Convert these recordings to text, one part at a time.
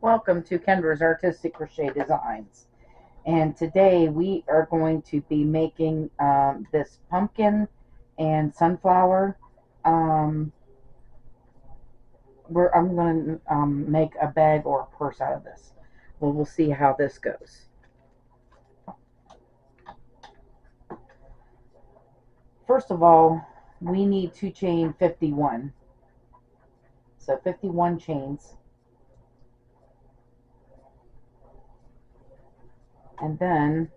Welcome to Kendra's Artistic Crochet Designs. And today we are going to be making this pumpkin and sunflower. I'm going to make a bag or a purse out of this. Well, we'll see how this goes. First of all, we need to chain 51. So 51 chains. And then,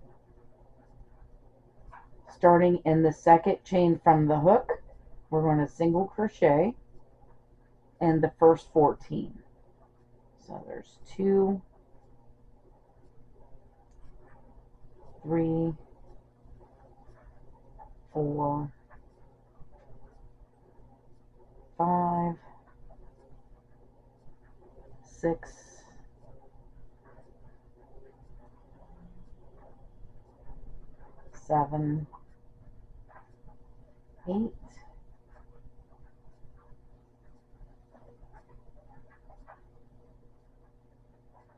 starting in the second chain from the hook, we're going to single crochet in the first 14. So there's 2, 3, 4, 5, 6, 7, 8,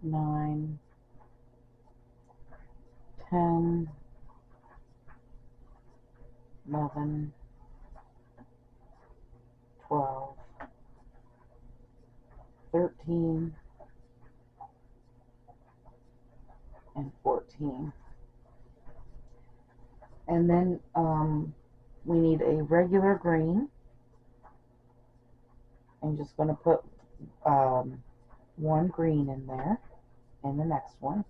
9, 10, 11, 12, 13, and 14. And then we need a regular green. I'm just going to put one green in there, and the next one.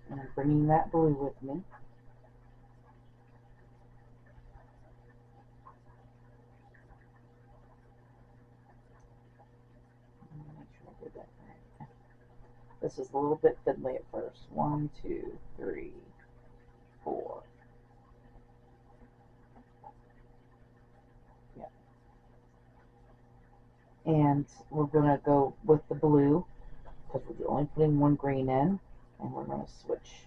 And I'm bringing that blue with me. Make sure I did that right. This is a little bit fiddly at first. 1, 2, 3, 4. Yeah. And we're going to go with the blue because we're only putting one green in, and we're going to switch.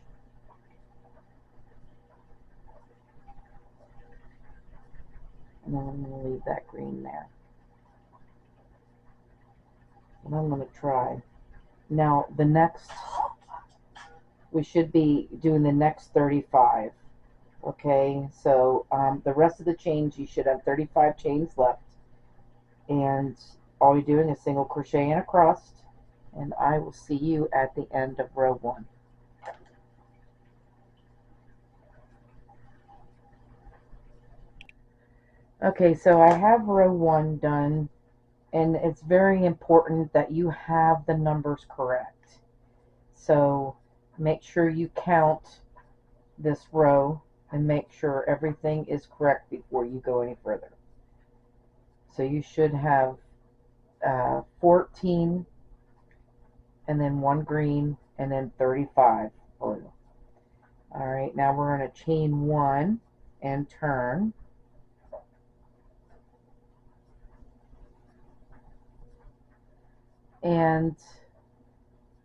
And then I'm going to leave that green there. And I'm going to try. Now the next, we should be doing the next 35. Okay, so the rest of the chains, you should have 35 chains left. And all you're doing is single crochet and across. And I will see you at the end of row 1. Okay, so I have row 1 done, and it's very important that you have the numbers correct. So make sure you count this row and make sure everything is correct before you go any further. So you should have 14 and then 1 green and then 35 blue. Alright, now we're going to chain 1 and turn. And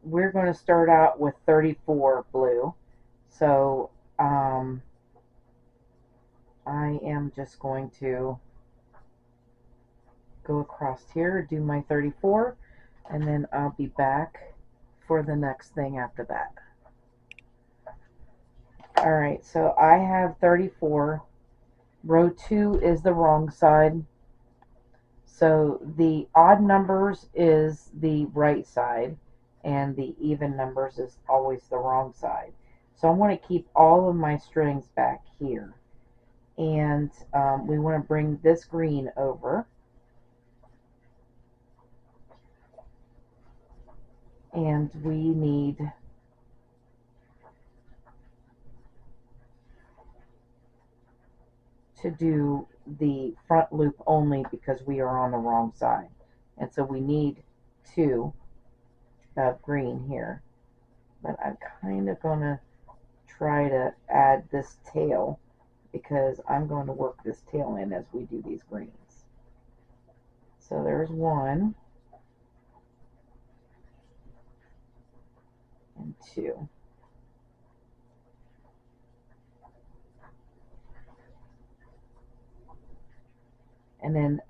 we're going to start out with 34 blue. So I am just going to go across here, do my 34, and then I'll be back for the next thing after that. Alright, so I have 34. Row 2 is the wrong side. So the odd numbers is the right side, and the even numbers is always the wrong side. So I want to keep all of my strings back here. And we want to bring this green over. And we need to do the front loop only because we are on the wrong side. And so we need 2 of green here. But I'm kind of going to try to add this tail because I'm going to work this tail in as we do these greens. So there's 1 and 2. And then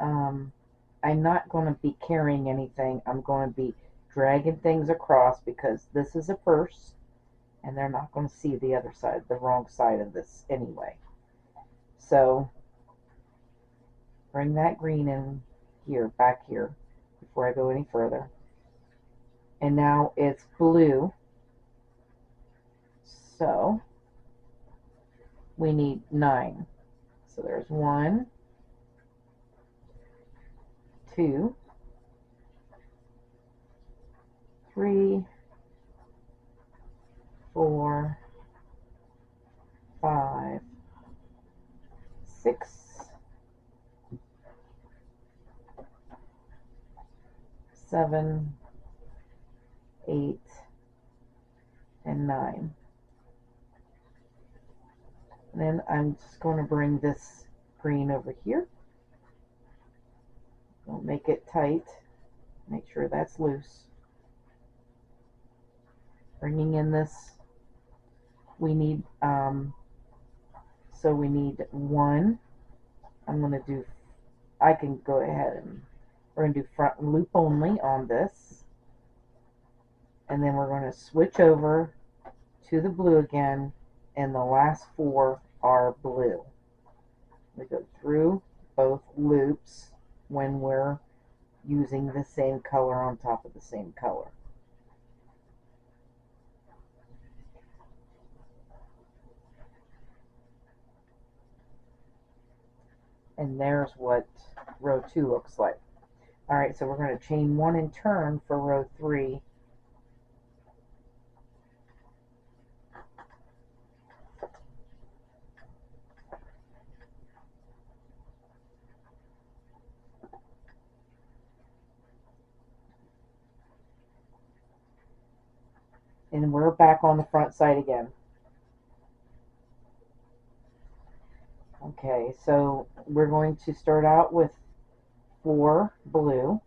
I'm not going to be carrying anything. I'm going to be dragging things across because this is a purse and they're not going to see the other side, the wrong side of this anyway. So bring that green in here, back here, before I go any further. And now it's blue. So we need 9. So there's 1, 2, 3, 4, 5, 6, 7, 8, and 9. And then I'm just going to bring this green over here. I'll make it tight. Make sure that's loose. Bringing in this, we need, so we need 1. I'm going to do, I can go ahead and we're going to do front loop only on this. And then we're going to switch over to the blue again, and the last 4 are blue. We go through both loops when we're using the same color on top of the same color. And there's what row 2 looks like. Alright, so we're going to chain 1 and turn for row 3. And we're back on the front side again. Okay, so we're going to start out with 4 blue.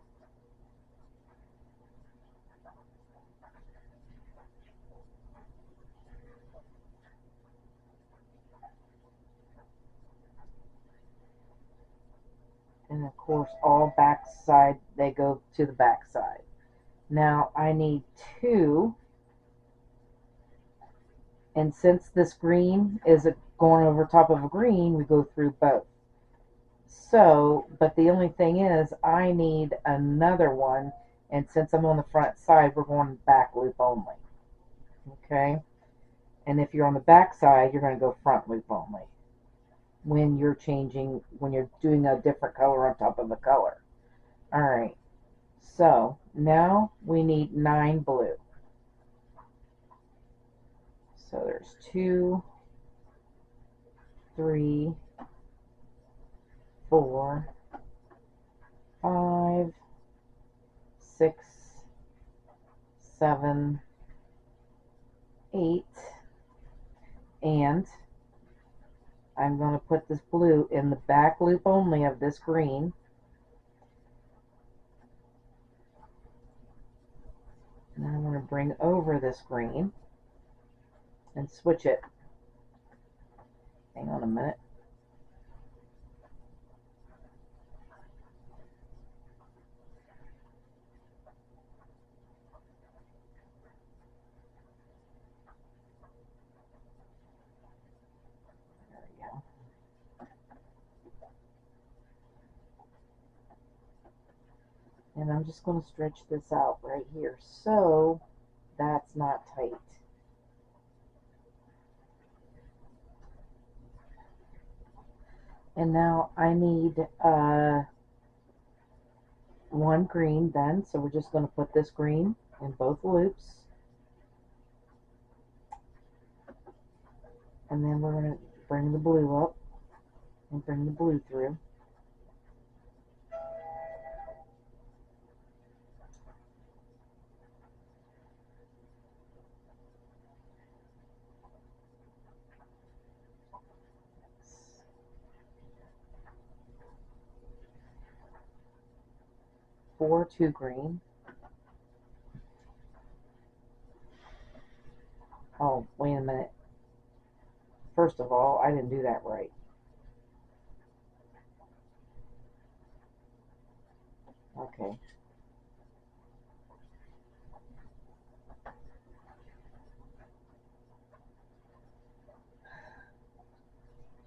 And of course, all back side, they go to the back side. Now I need 2. And since this green is going over top of a green, we go through both. So, but the only thing is, I need another one, and since I'm on the front side, we're going back loop only. Okay? And if you're on the back side, you're going to go front loop only when you're changing, when you're doing a different color on top of a color. Alright, so now we need 9 blue. So there's 2, 3, 4, 5, 6, 7, 8, and I'm going to put this blue in the back loop only of this green. And I'm going to bring over this green and switch it. Hang on a minute. There we go. And I'm just going to stretch this out right here so that's not tight. And now I need 1 green then, so we're just going to put this green in both loops. And then we're going to bring the blue up and bring the blue through. Four, 2 green. Oh, wait a minute. First of all, I didn't do that right. Okay.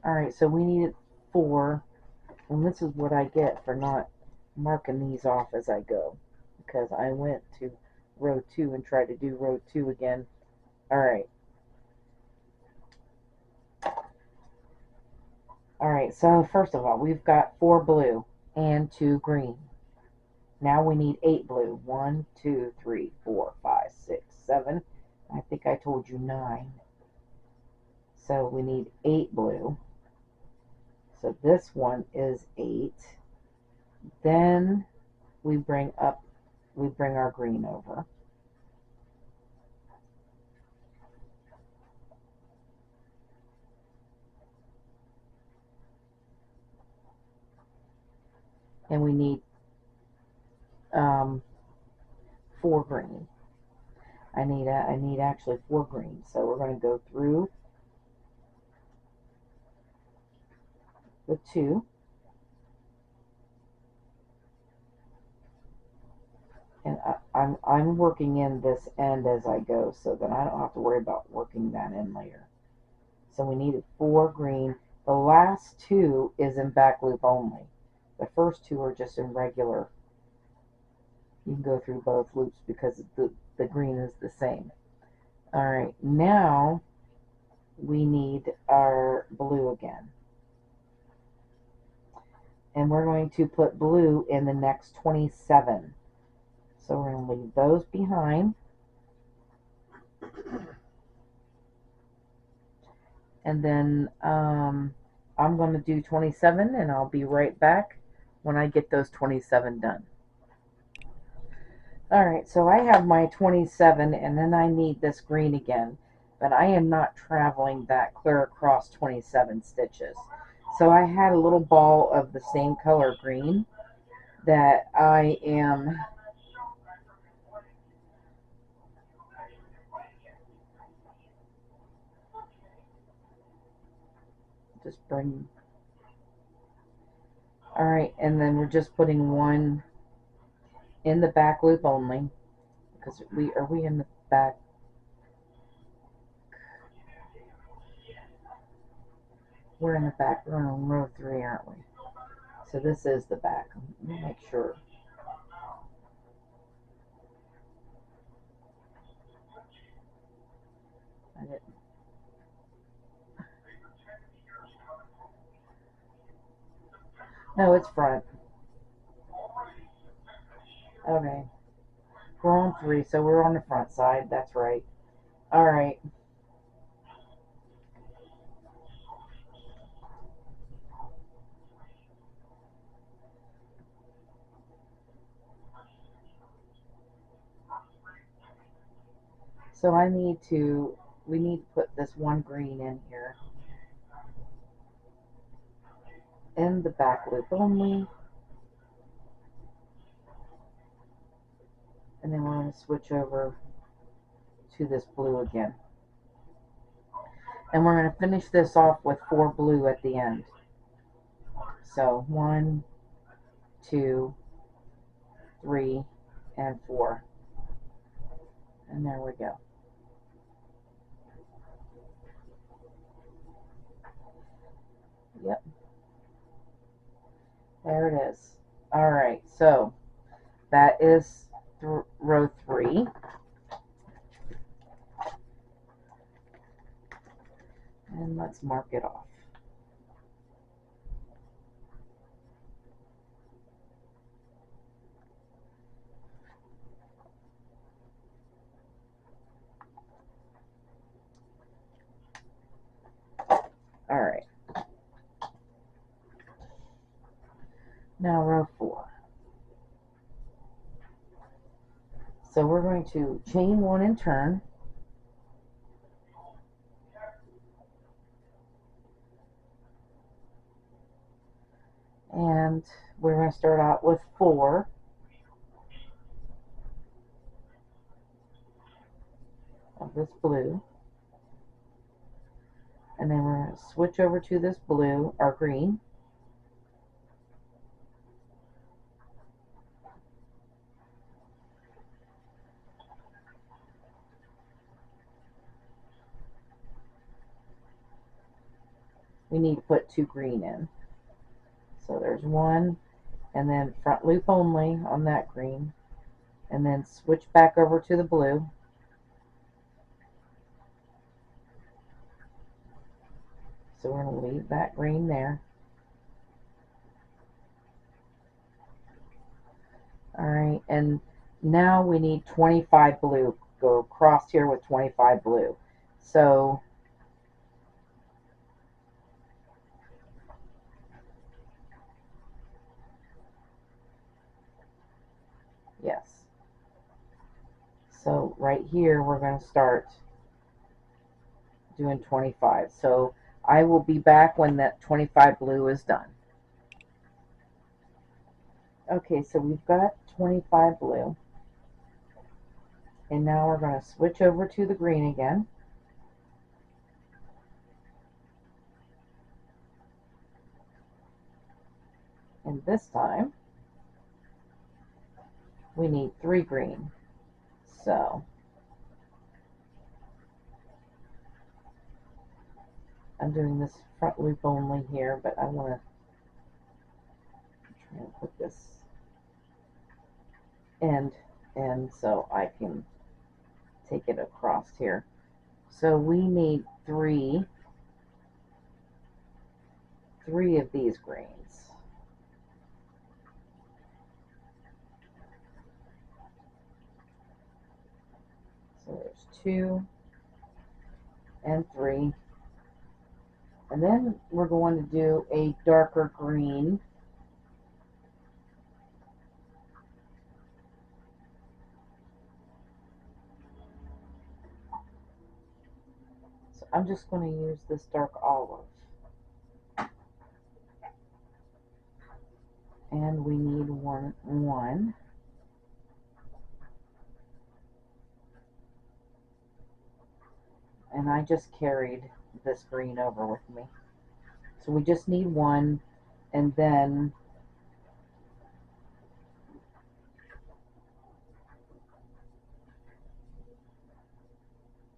Alright, so we needed 4, and this is what I get for not marking these off as I go, because I went to row 2 and tried to do row 2 again. Alright. Alright, so first of all, we've got 4 blue and 2 green. Now we need 8 blue. 1, 2, 3, 4, 5, 6, 7. I think I told you 9. So we need 8 blue. So this one is 8. Then we bring our green over. And we need 4 green. I need actually 4 green. So we're going to go through the 2. And I'm working in this end as I go, so that I don't have to worry about working that in later. So we needed 4 green. The last 2 is in back loop only. The first 2 are just in regular. You can go through both loops because the green is the same. Alright, now we need our blue again. And we're going to put blue in the next 27. So we're going to leave those behind. And then I'm going to do 27, and I'll be right back when I get those 27 done. Alright, so I have my 27, and then I need this green again, but I am not traveling that clear across 27 stitches. So I had a little ball of the same color green that I am just bring. Alright, and then we're just putting 1 in the back loop only, because are we in the back? We're in the back. We're on row 3, aren't we? So this is the back. Let me make sure. I didn't. No, it's front. Okay. We're on 3, so we're on the front side. That's right. Alright. So we need to put this 1 green in here. In the back loop only. And then we're going to switch over to this blue again. And we're going to finish this off with 4 blue at the end. So 1, 2, 3, and 4. And there we go. Yep. There it is. Alright, so that is row 3. And let's mark it off. Alright. Now row 4. So we're going to chain 1 and turn. And we're going to start out with 4. Of this blue. And then we're going to switch over to this blue, or green. we need to put 2 green in. So there's 1, and then front loop only on that green, and then switch back over to the blue. So we're going to leave that green there. Alright, and now we need 25 blue. Go across here with 25 blue. So yes. So right here we're going to start doing 25. So I will be back when that 25 blue is done. Okay, so we've got 25 blue. And now we're going to switch over to the green again. And this time we need 3 green. So I'm doing this front loop only here, but I want to try and put this end in so I can take it across here. So we need three of these greens. So there's 2 and 3. And then we're going to do a darker green. So I'm just going to use this dark olive. And we need one. And I just carried this green over with me. So we just need 1, and then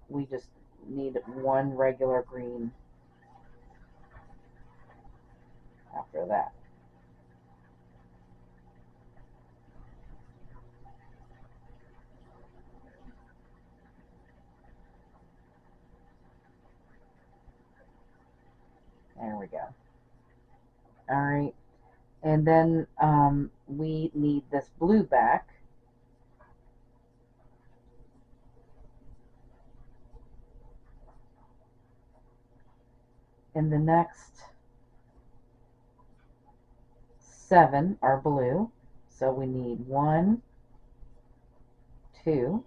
we just need 1 regular green after that. There we go. Alright, and then we need this blue back. And the next 7 are blue. So we need 1, 2,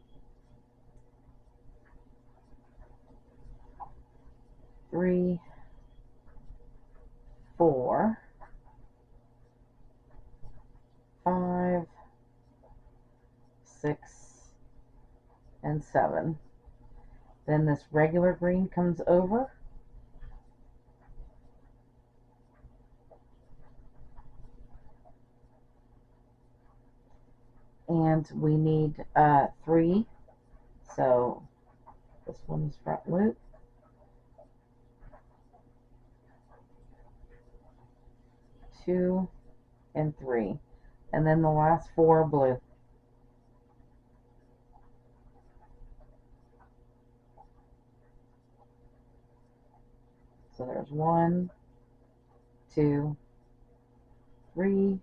3, 4, 5, 6, and 7. Then this regular green comes over. And we need 3. So this one's front loop. 2 and 3. And then the last 4 blue. So there's 1, 2, 3,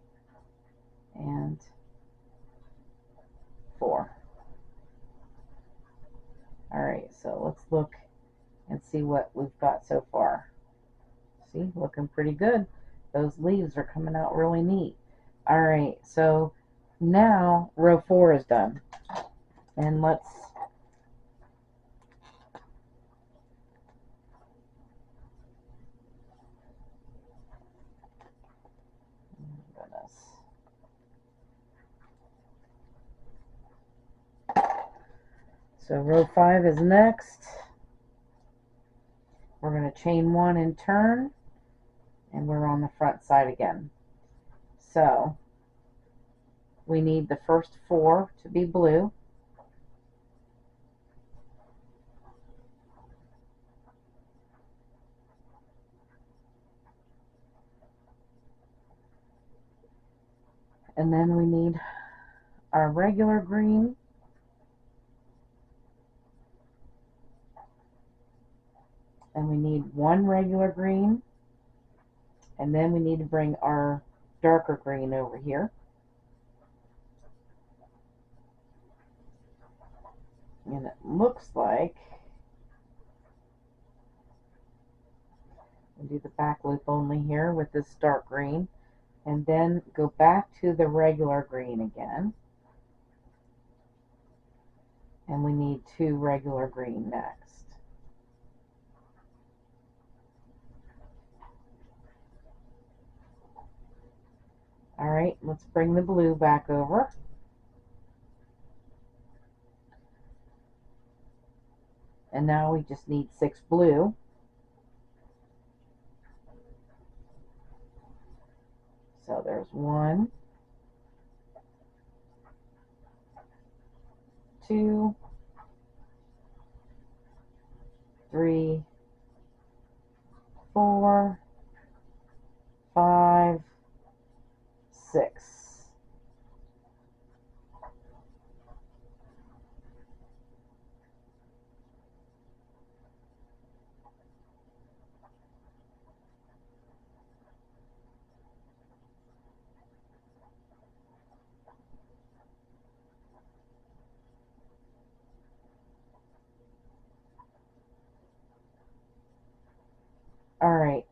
and 4. Alright, so let's look and see what we've got so far. See, looking pretty good. Those leaves are coming out really neat. Alright, so now row 4 is done. And let's So row 5 is next. We're going to chain 1 and turn, and we're on the front side again. So we need the first 4 to be blue. And then we need our regular green. And we need one regular green. And then we need to bring our darker green over here. And it looks like we'll do the back loop only here with this dark green. And then go back to the regular green again. And we need two regular green next. Alright, let's bring the blue back over. And now we just need 6 blue. So there's 1, 2, 3, 4, 5, 6. Alright,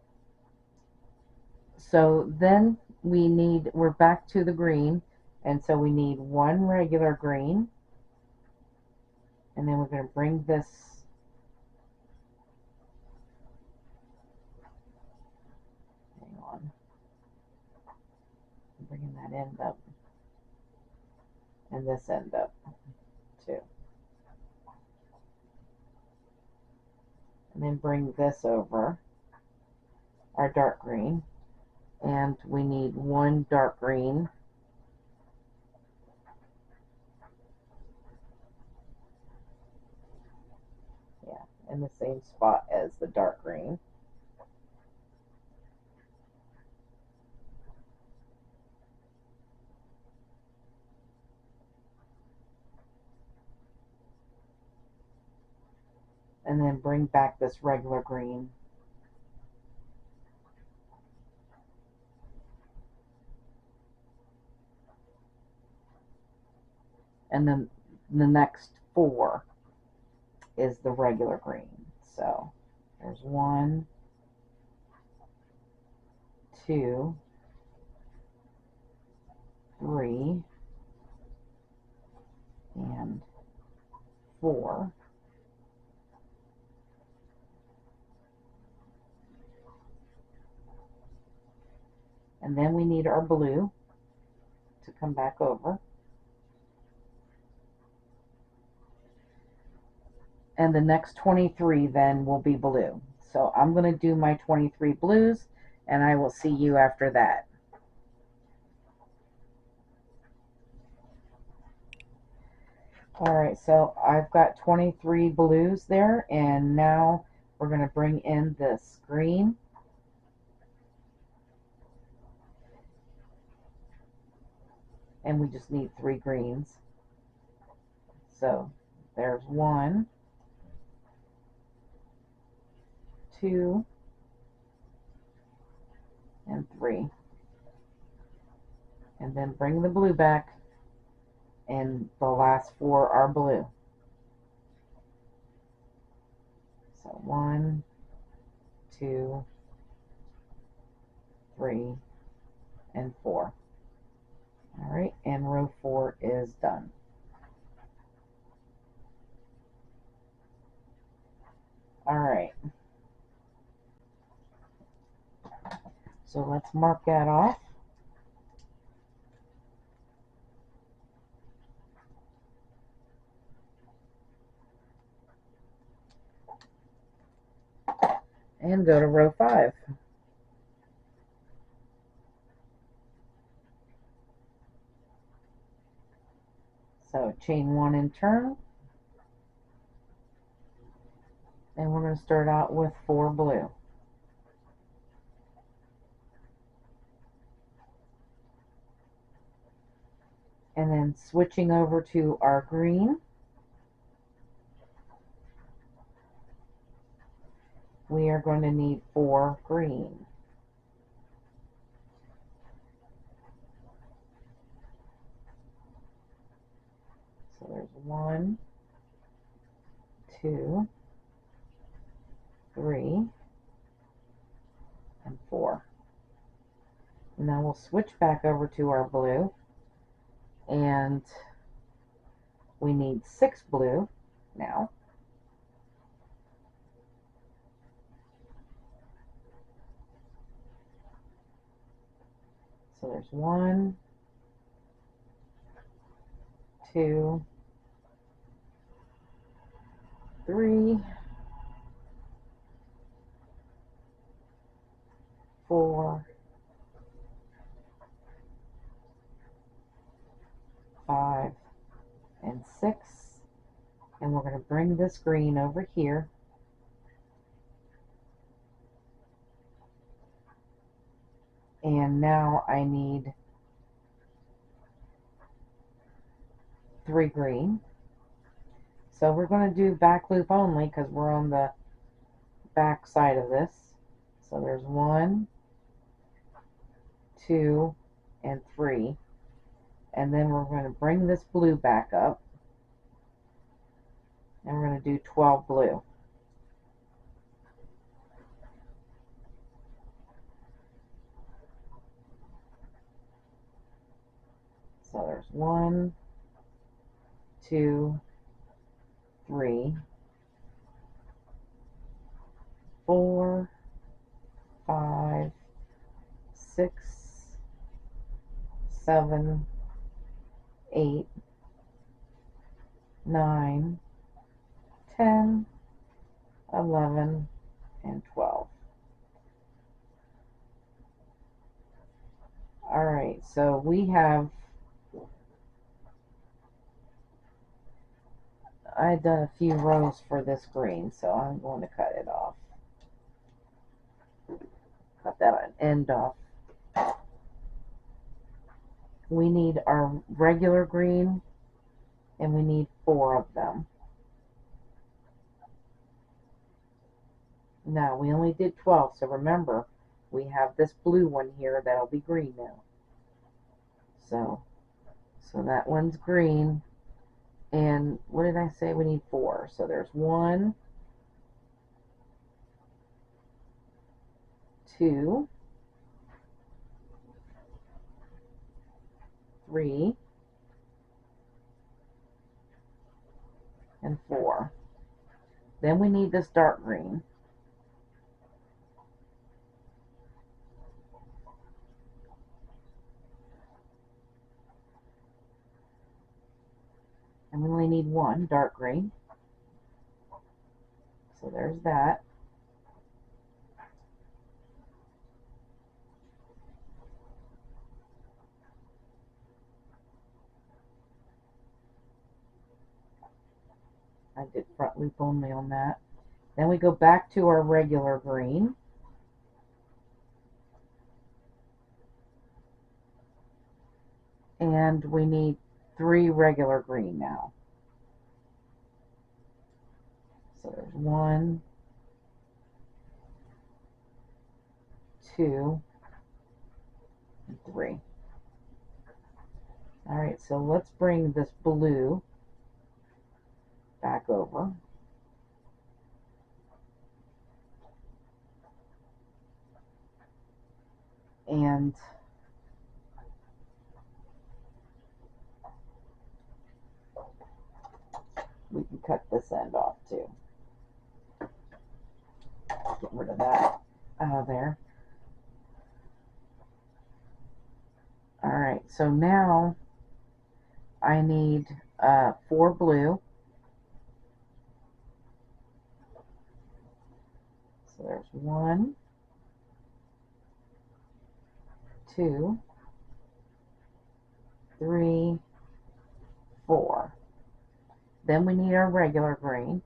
so then we're back to the green, and so we need one regular green, and then we're going to bring this bringing that end up, and this end up too. And then bring this over, our dark green, and we need one dark green. Yeah, in the same spot as the dark green. And then bring back this regular green. And then the next 4 is the regular green. So there's 1, 2, 3, and 4. And then we need our blue to come back over. And the next 23 then will be blue. So I'm going to do my 23 blues, and I will see you after that. Alright, so I've got 23 blues there, and now we're going to bring in this green. And we just need 3 greens. So there's 1, 2, and 3. And then bring the blue back, and the last 4 are blue. So 1, 2, 3, and 4. Alright, and row 4 is done. Alright. So let's mark that off. And go to row 5. So chain 1 and turn. And we're going to start out with 4 blue. And then switching over to our green, we are going to need 4 green. So there's 1, 2, 3, and 4. And then we'll switch back over to our blue, and we need 6 blue now. So there's 1, 2, 3, 4, 5, and 6. And we're going to bring this green over here. And now I need 3 green. So we're going to do back loop only because we're on the back side of this. So there's 1, 2, and 3. And then we're going to bring this blue back up. And we're going to do 12 blue. So there's 1, 2, 3, 4, 5, 6, 7, 8, 9, 10, 11, and 12. Alright, so we have, I've done a few rows for this green, so I'm going to cut it off. Cut that end off. We need our regular green, and we need 4 of them. Now, we only did 12, so remember, we have this blue one here that'll be green now. So that one's green. And what did I say? We need 4. So there's 1, 2, 3, and 4. Then we need this dark green. And we only need 1 dark green. So there's that. I did front loop only on that. Then we go back to our regular green. And we need 3 regular green now. So there's 1, 2, and 3. Alright, so let's bring this blue back over. And we can cut this end off too. Get rid of that out of there. Alright, so now I need 4 blue. So there's 1, 2, 3, 4. Then we need our regular green.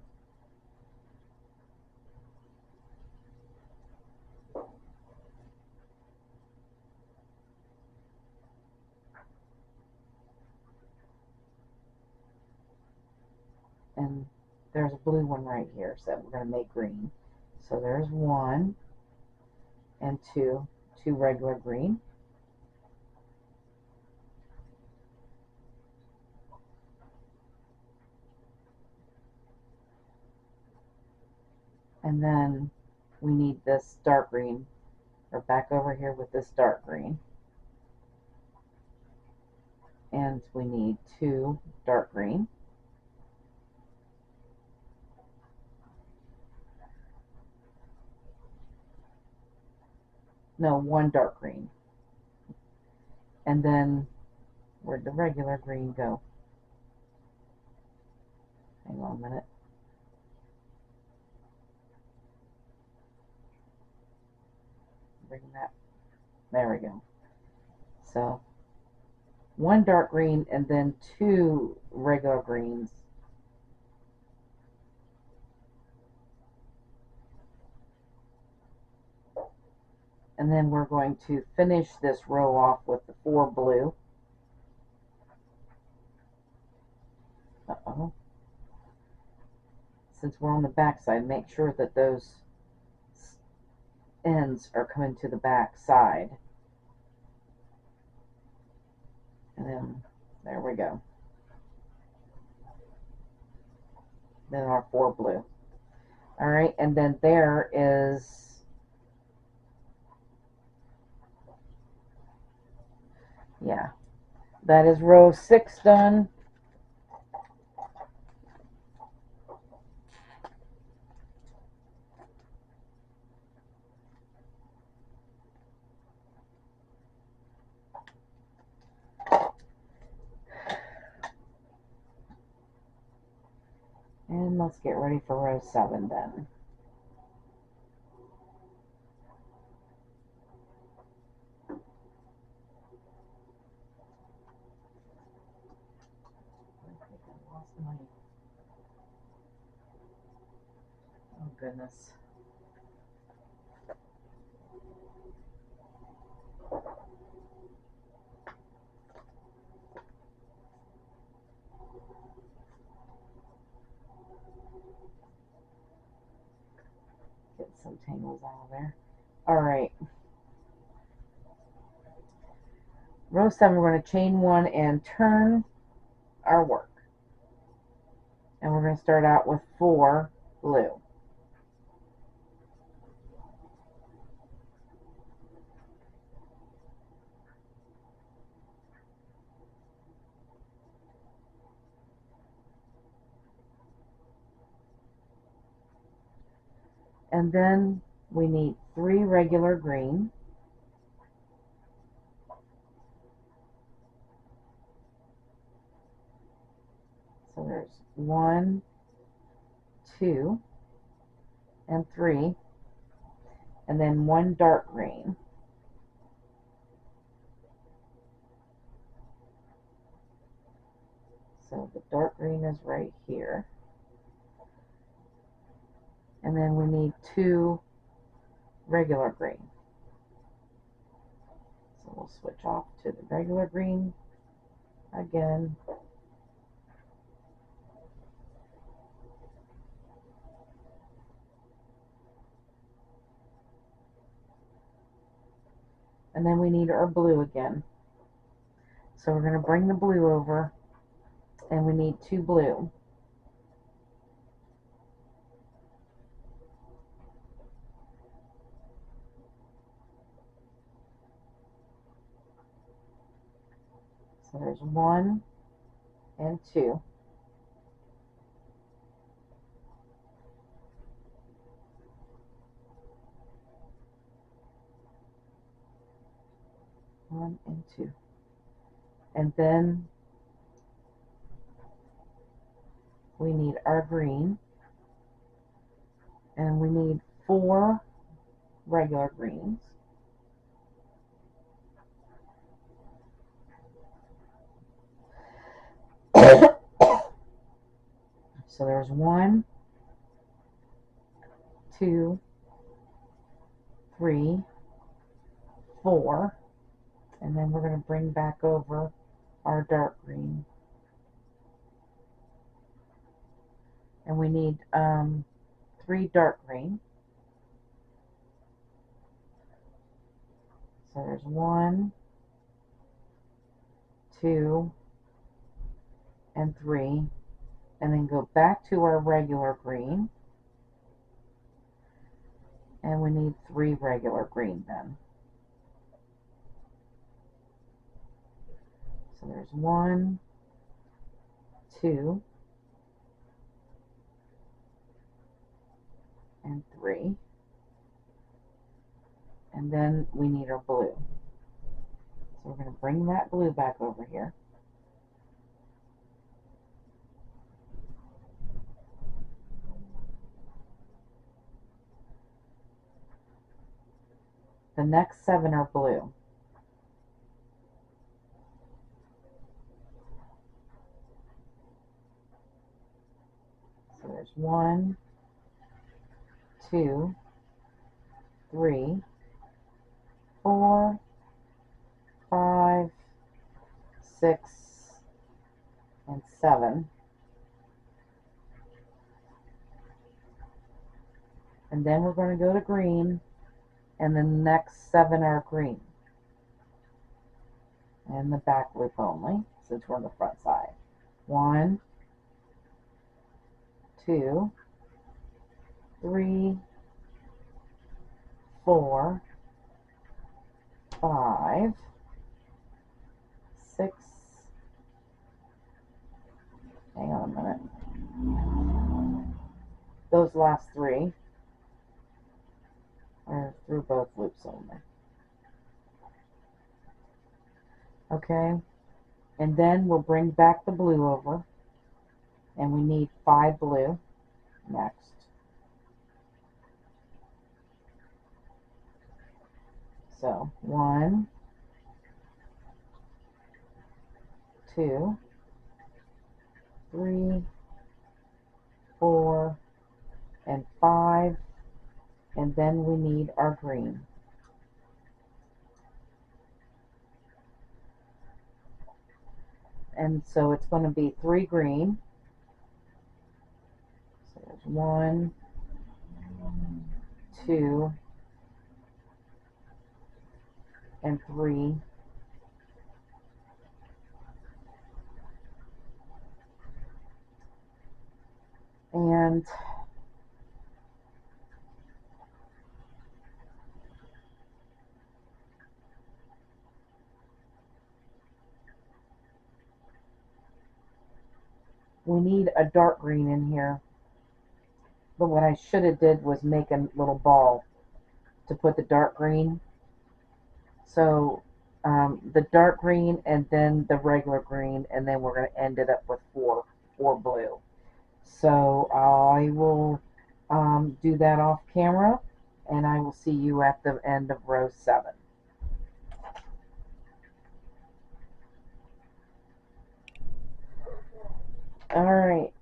and there's a blue one right here, so we're going to make green. So there's 1 and 2 regular green. And then we need this dark green. We're back over here with this dark green. And we need 2 dark green. No, 1 dark green. And then where'd the regular green go? Hang on a minute. Bring that. There we go. So 1 dark green and then 2 regular greens. And then we're going to finish this row off with the 4 blue. Uh-oh. Since we're on the back side, make sure that those ends are coming to the back side. And then, there we go. Then our 4 blue. Alright, and then there is, yeah, that is row 6 done. And let's get ready for row 7 then. Oh goodness. Get some tangles out of there. Alright. Row 7, we're going to chain 1 and turn our work. And we're going to start out with 4 blue. And then we need 3 regular green. So there's 1, 2, and 3. And then 1 dark green. So the dark green is right here. And then we need 2 regular green. So we'll switch off to the regular green again. And then we need our blue again. So we're going to bring the blue over, and we need 2 blue. So there's 1 and 2. One and 2. And then we need our green. And we need 4 regular greens. So there's 1, 2, 3, 4. And then we're going to bring back over our dark green. And we need 3 dark green. So there's 1, 2, and 3. And then go back to our regular green. And we need 3 regular green then. So there's 1, 2, and 3. And then we need our blue. So we're going to bring that blue back over here. The next 7 are blue. So there's 1, 2, 3, 4, 5, 6, and 7. And then we're going to go to green, and the next 7 are green. And the back loop only, since we're on the front side. 1, 2, 3, 4, 5, 6, hang on a minute. Those last 3 are through both loops only. Okay, and then we'll bring back the blue over, and we need 5 blue next. So 1, 2, 3, 4, and 5, and then we need our green. And so it's going to be 3 green. So there's 1, 2, and 3. And we need a dark green in here. But what I should have did was make a little ball to put the dark green. So the dark green and then the regular green, and then we're going to end it up with 4 blue. So I will do that off camera, and I will see you at the end of row 7. Alright,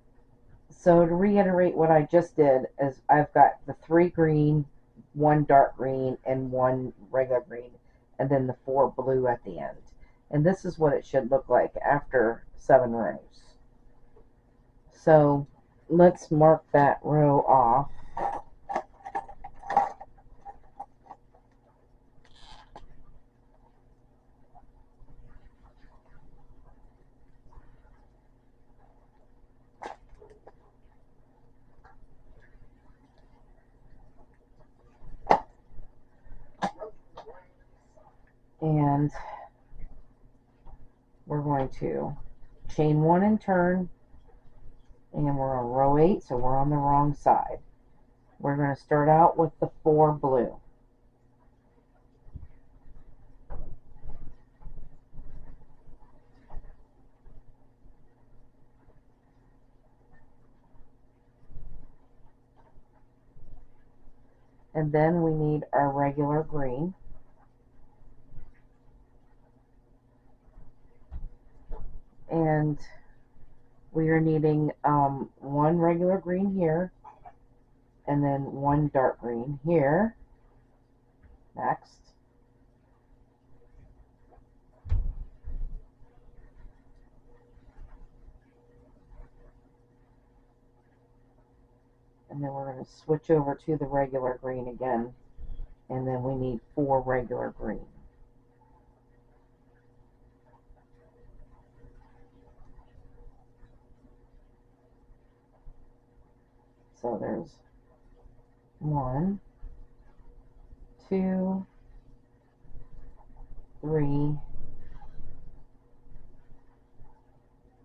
so to reiterate what I just did is I've got the 3 green, 1 dark green, and 1 regular green, and then the 4 blue at the end. And this is what it should look like after 7 rows. So let's mark that row off. And we're going to chain 1 and turn, and we're on row 8, so we're on the wrong side. We're going to start out with the 4 blue. And then we need our regular green. And we are needing 1 regular green here, and then 1 dark green here. Next. And then we're going to switch over to the regular green again. And then we need 4 regular green. So there's 1, 2, 3,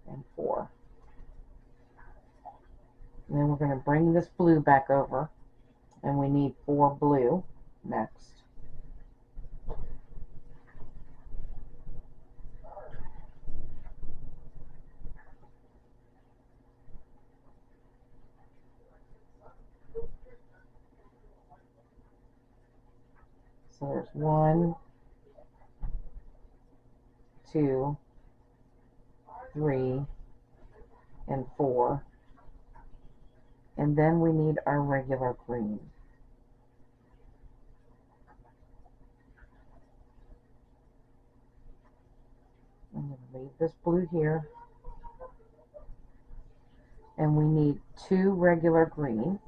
and 4. And then we're going to bring this blue back over, and we need 4 blue next. So there's 1, 2, 3, and 4. And then we need our regular green. I'm going to leave this blue here. And we need 2 regular green.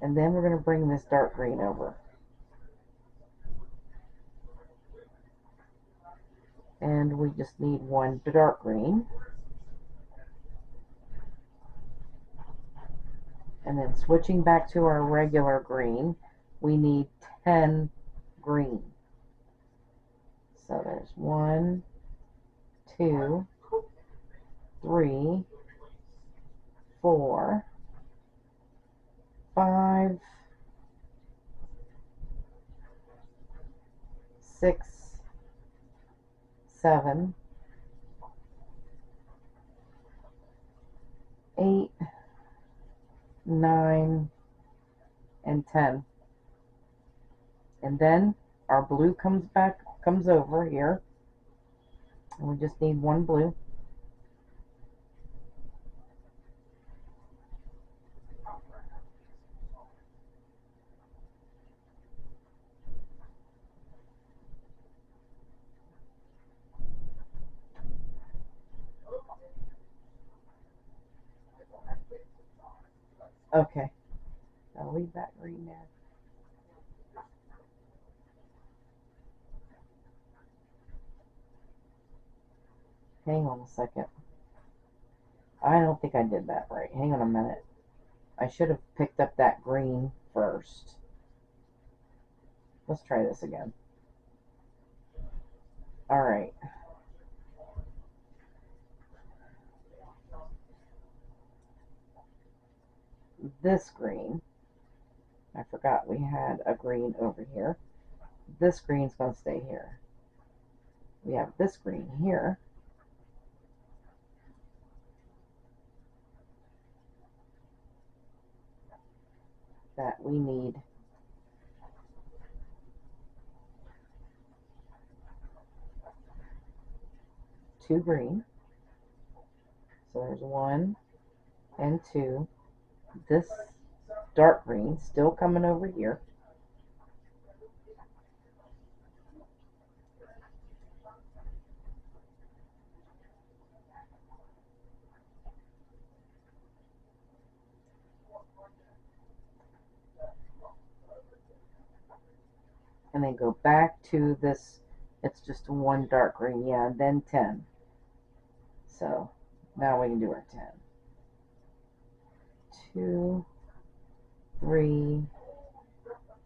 And then we're going to bring this dark green over. And we just need 1 dark green. And then switching back to our regular green, we need 10 green. So there's 1, 2, 3, 4, 5, 6, 7, 8, 9, and 10. And then our blue comes over here, and we just need 1 blue. Okay, I'll leave that green there. Hang on a second. I don't think I did that right. Hang on a minute. I should have picked up that green first. Let's try this again. Alright. This green, I forgot we had a green over here. This green's going to stay here. We have this green here. That we need 2 green. So there's 1 and 2. This dark green still coming over here. And then go back to this. It's just 1 dark green, yeah, and then 10. So now we can do our 10. 2, 3,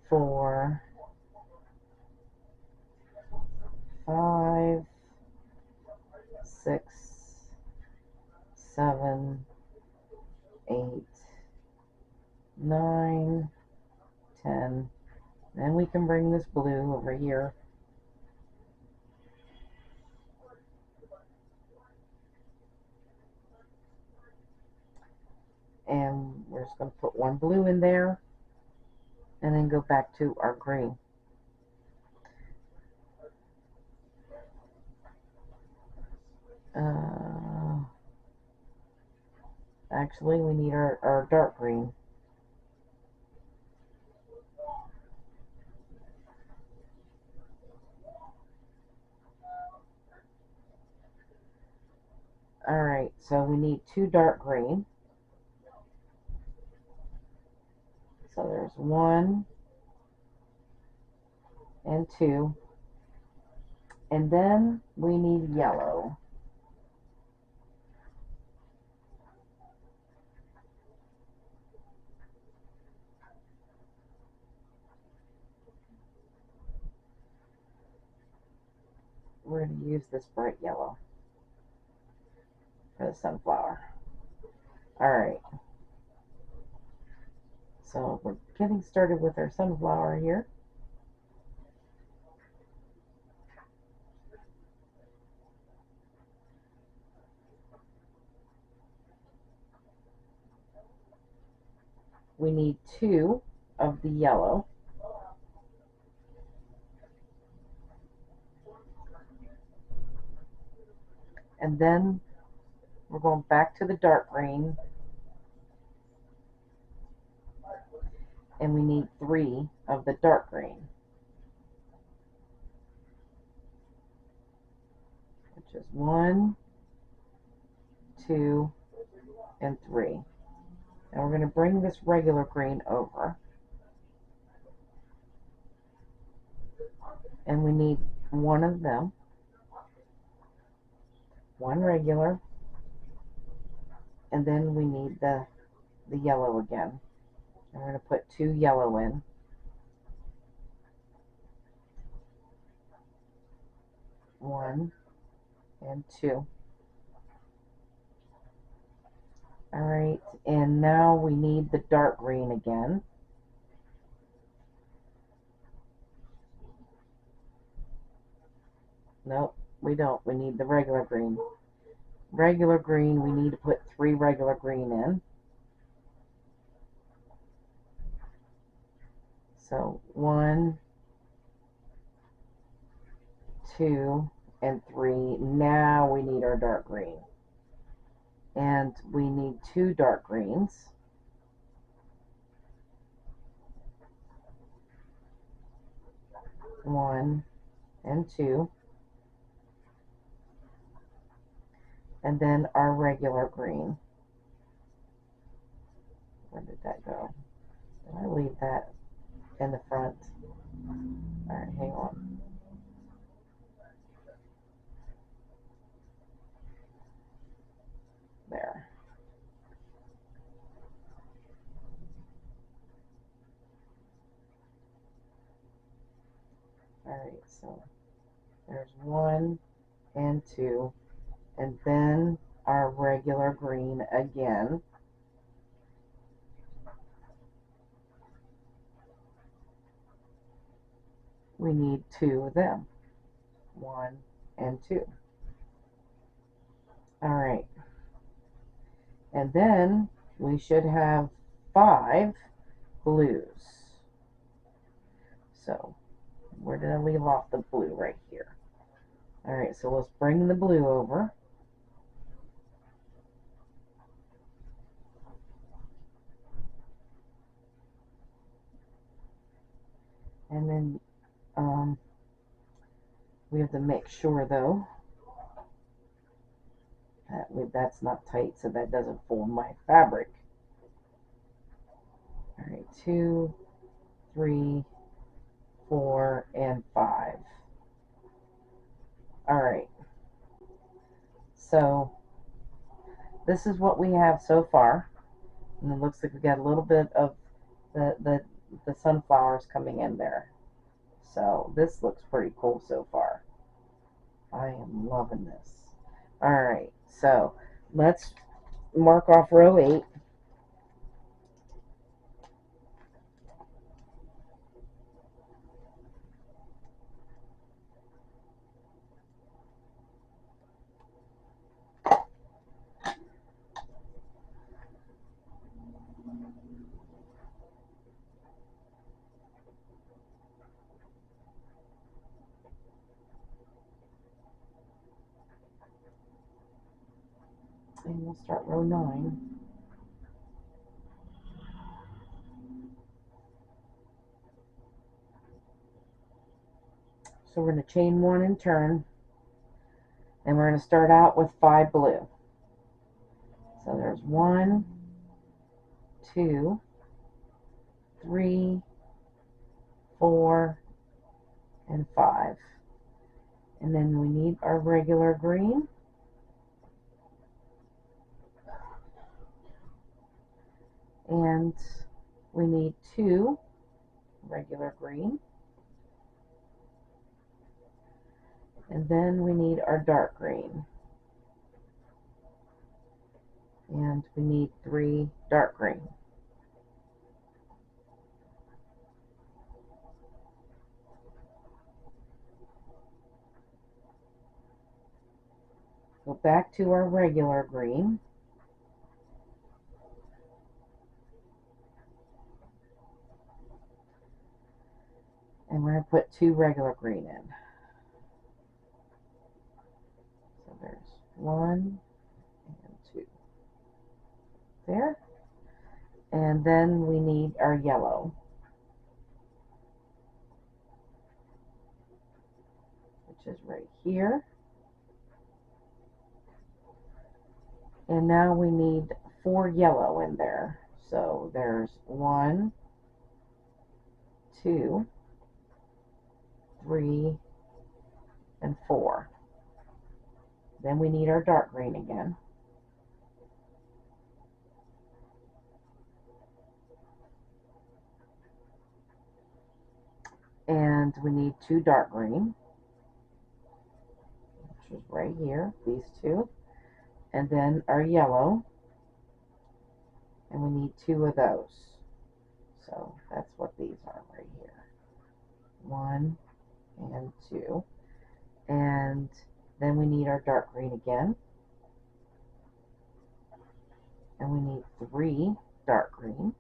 4, 5, 6, 7, 8, 9, 10. Then we can bring this blue over here. And we're just going to put 1 blue in there. And then go back to our green. Actually, we need our dark green. Alright, so we need 2 dark green. So there's 1 and 2. And then we need yellow. We're going to use this bright yellow for the sunflower. Alright, so we're getting started with our sunflower here. We need 2 of the yellow. And then we're going back to the dark green. And we need 3 of the dark green, which is 1, 2, and 3. And we're going to bring this regular green over. And we need 1 of them. 1 regular. And then we need the yellow again. And we're going to put 2 yellow in. 1 and 2. Alright, and now we need the dark green again. Nope, we don't. We need the regular green. Regular green, we need to put 3 regular green in. So 1, 2, and 3. Now we need our dark green. And we need 2 dark greens. One and 2. And then our regular green. Where did that go? Did I leave that in the front? Alright, hang on. There. Alright, so there's 1 and 2. And then our regular green again. We need 2 of them. 1 and 2. Alright. And then we should have 5 blues. So, where did I leave off the blue? Right here. Alright, so let's bring the blue over. And then we have to make sure though that that's not tight so that doesn't fold my fabric. Alright, 2, 3, 4, and 5. Alright, so this is what we have so far, and it looks like we got a little bit of the sunflowers coming in there. So this looks pretty cool so far. I am loving this. Alright, so let's mark off row 8. And we'll start row 9. So we're going to chain 1 and turn, and we're going to start out with 5 blue. So there's 1, 2, 3, 4, and 5. And then we need our regular green. And we need 2 regular green. And then we need our dark green. And we need 3 dark green. Go back to our regular green. And we're going to put 2 regular green in. So there's 1 and 2. There. And then we need our yellow, which is right here. And now we need 4 yellow in there. So there's 1, 2, 3, and 4. Then we need our dark green again. And we need 2 dark green, which is right here, these 2. And then our yellow. And we need 2 of those. So that's what these are right here. 1 and 2. And then we need our dark green again. And we need 3 dark green.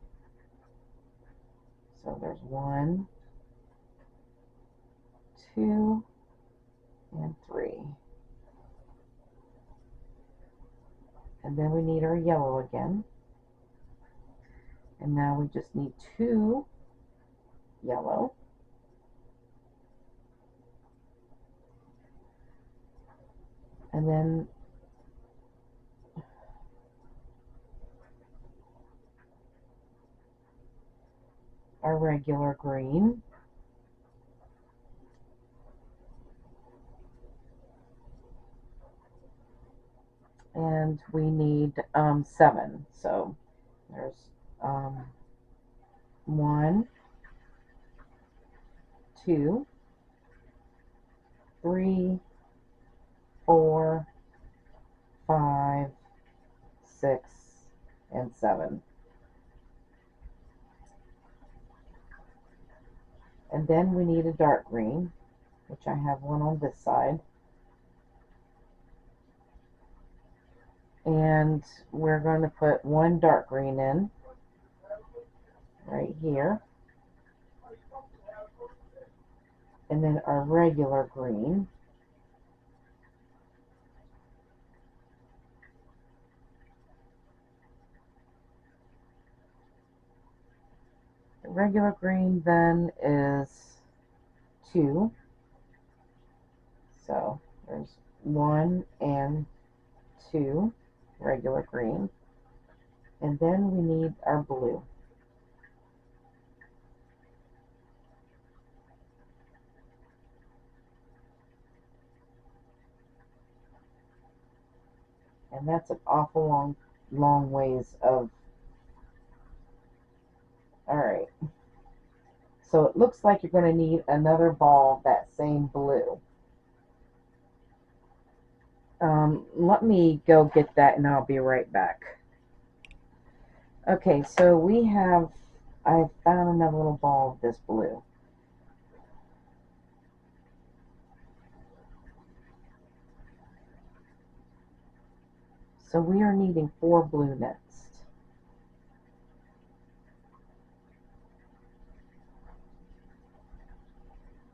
So there's 1, 2, and 3. And then we need our yellow again. And now we just need 2 yellow. And then our regular green. And we need 7. So there's 1, 2, 3, 4, 5, 6, and 7. And then we need a dark green, which I have one on this side. And we're going to put 1 dark green in right here. And then our regular green. The regular green then is 2. So there's 1 and 2 regular green. And then we need our blue. And that's an awful long ways of. Alright. So it looks like you're going to need another ball of that same blue. Let me go get that and I'll be right back. Okay, so I found another little ball of this blue. So we are needing 4 blue next.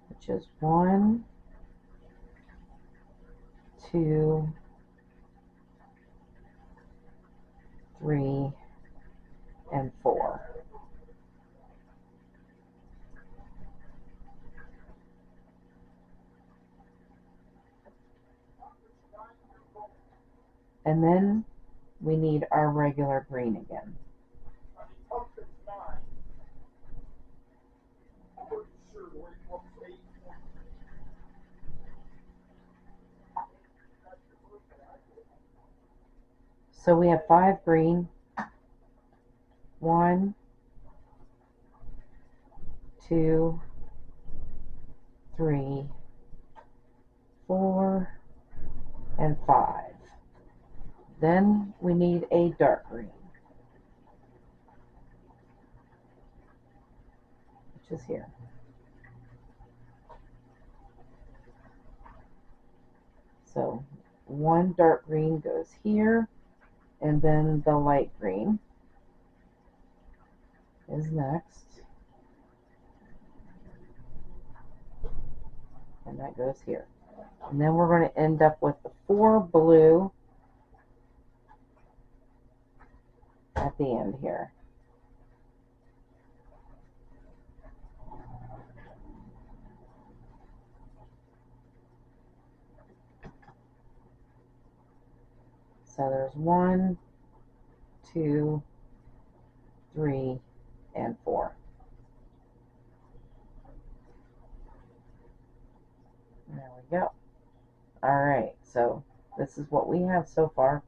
Which is 1, 2, 3, and 4. And then we need our regular green again. So we have 5 green. 1, 2, 3, 4, and 5. Then we need a dark green, which is here. So 1 dark green goes here, and then the light green is next. And that goes here. And then we're going to end up with the 4 blue at the end here. So there's 1, 2, 3, and 4. There we go. Alright, so this is what we have so far.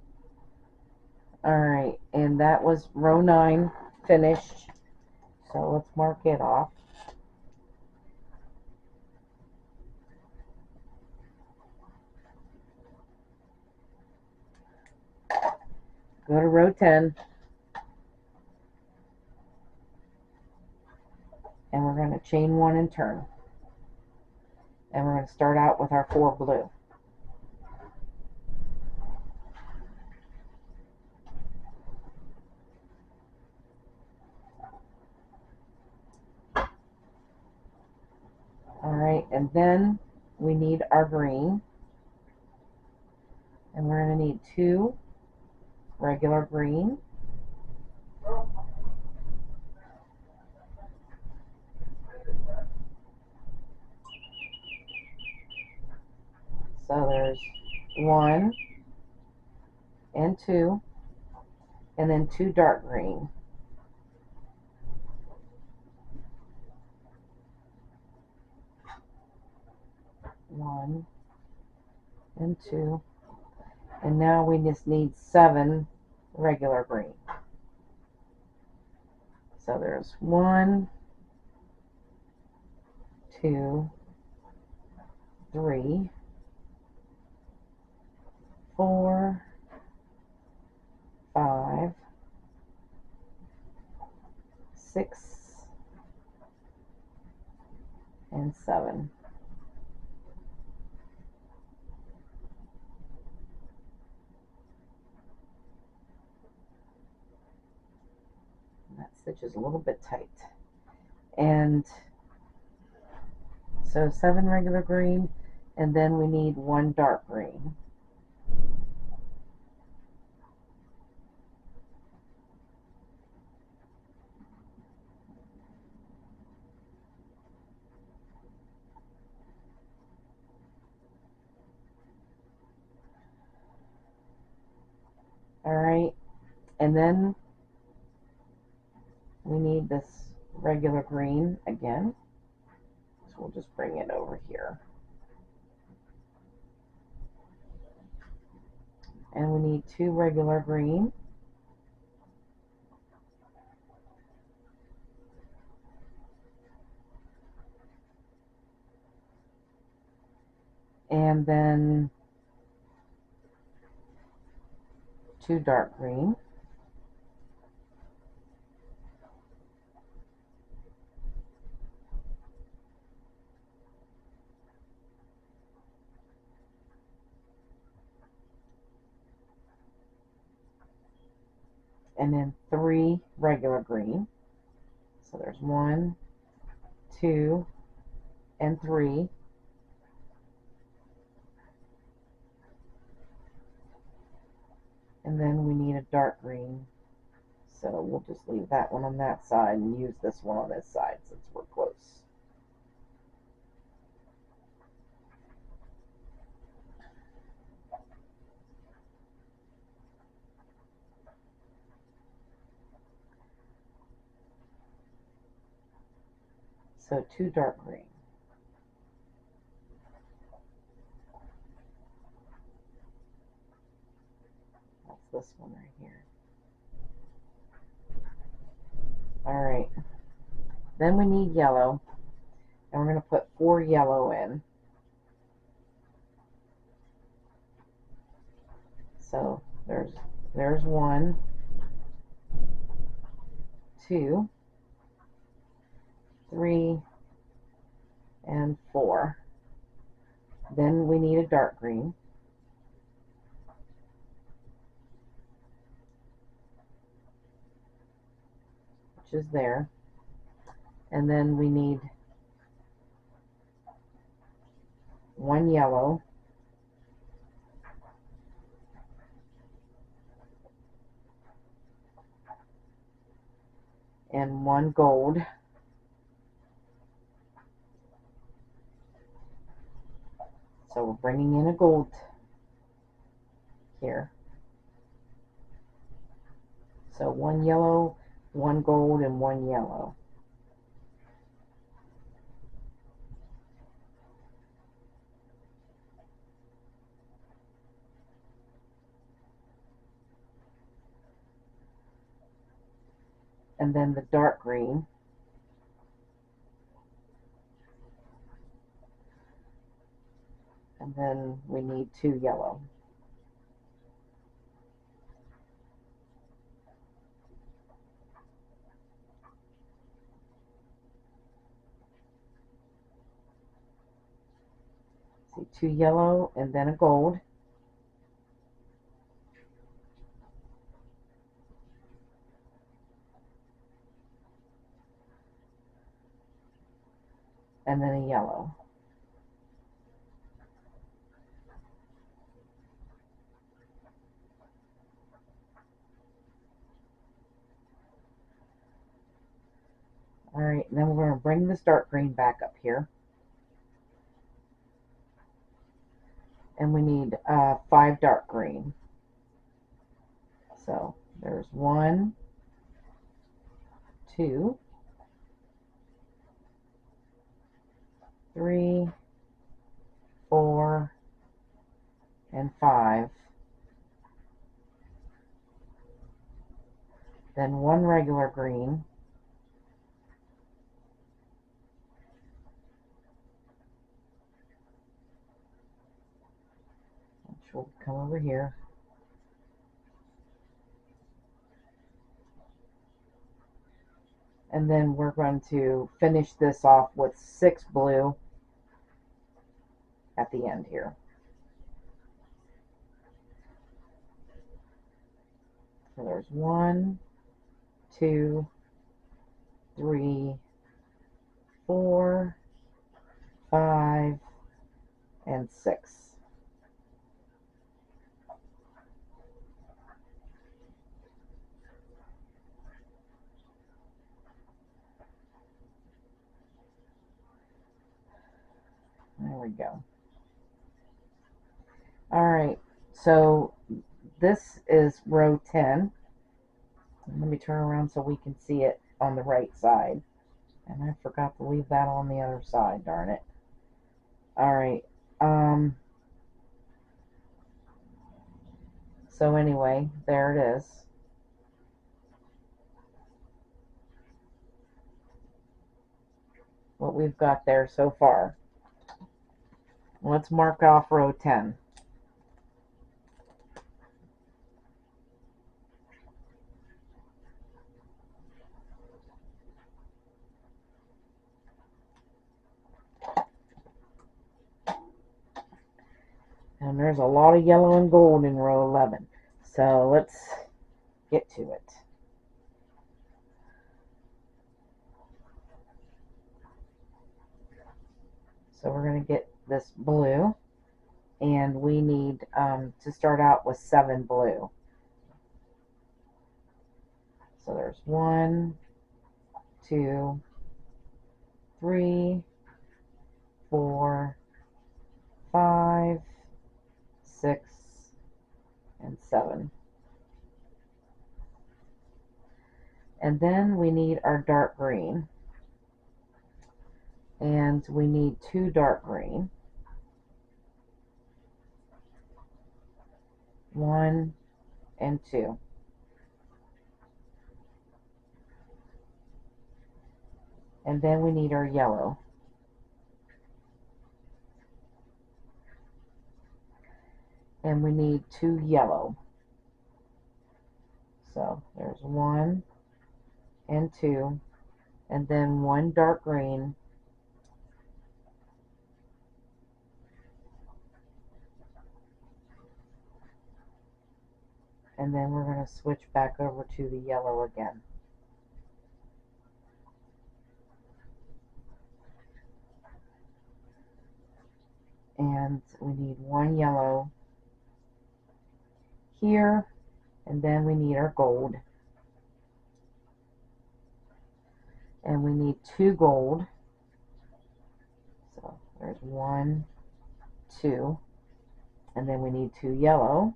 Alright, and that was row 9 finished. So let's mark it off. Go to row 10. And we're going to chain 1 and turn. And we're going to start out with our 4 blue. Alright, and then we need our green. And we're going to need 2 regular green. So there's 1 and 2, and then 2 dark green. One and 2, and now we just need 7 regular green. So there's 1, 2, 3, 4, 5, 6, and 7. That stitch is a little bit tight. And so 7 regular green, and then we need 1 dark green. Alright, and then we need this regular green again. So we'll just bring it over here. And we need 2 regular green. And then 2 dark green. And then 3 regular green. So there's 1, 2, and 3. And then we need a dark green. So we'll just leave that one on that side and use this one on this side since we're close. So 2 dark green. That's this one right here. Alright. Then we need yellow. And we're going to put 4 yellow in. So there's 1, 2, 3, and 4. Then we need a dark green. Which is there. And then we need 1 yellow. And 1 gold. So we're bringing in a gold here. So 1 yellow, 1 gold, and 1 yellow. And then the dark green. And then we need 2 yellow. See, 2 yellow and then a gold. And then a yellow. Alright, then we're going to bring this dark green back up here. And we need 5 dark green. So there's 1, 2, 3, 4, and 5. Then 1 regular green. Which will come over here. And then we're going to finish this off with 6 blue at the end here. So there's 1, 2, 3, 4, 5, and 6. There we go. Alright, so this is row 10. Let me turn around so we can see it on the right side. And I forgot to leave that on the other side, darn it. Alright, so anyway, there it is. What we've got there so far. Let's mark off row 10. And there's a lot of yellow and gold in row 11. So let's get to it. So we're going to get this blue. And we need to start out with 7 blue. So there's 1, 2, 3, 4, 5, 6, and 7. And then we need our dark green. and we need 2 dark green. 1 and 2. And then we need our yellow. And we need 2 yellow. So there's 1 and 2, and then 1 dark green, and then we're going to switch back over to the yellow again. And we need 1 yellow here, and then we need our gold. And we need 2 gold. So there's 1, 2, and then we need 2 yellow.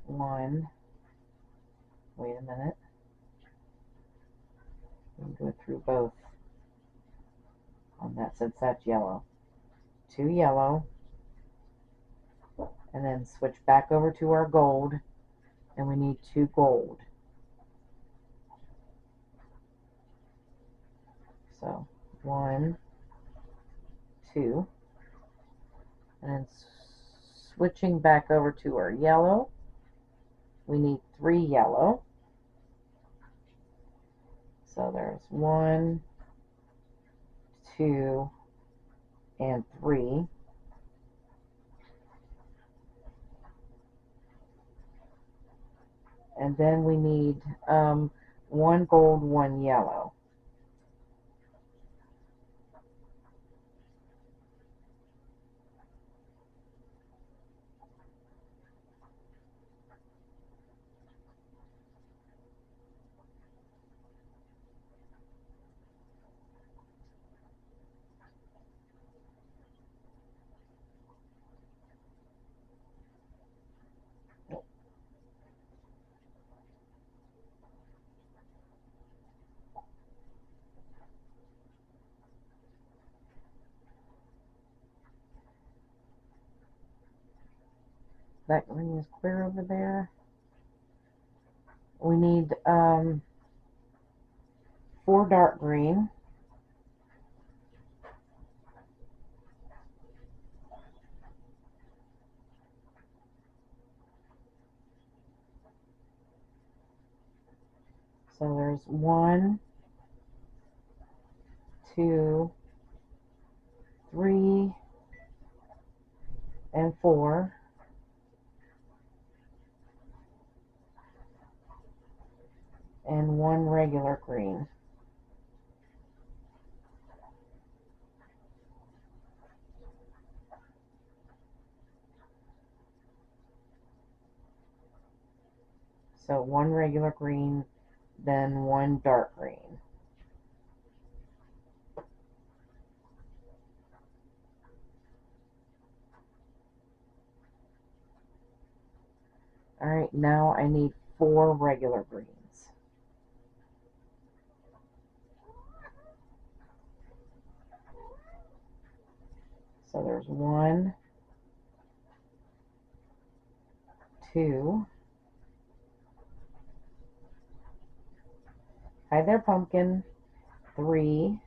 One, wait a minute. We can go through both on that since that's yellow. 2 yellow, and then switch back over to our gold, and we need 2 gold. So 1, 2, and then switching back over to our yellow, we need 3 yellow. So there's 1, 2, and 3. And then we need 1 gold, 1 yellow. That green is clear over there. We need 4 dark green. So there's 1, 2, 3, and 4. And 1 regular green. So 1 regular green, then 1 dark green. Alright, now I need 4 regular greens. So there's 1, 2. Hi there, pumpkin. 3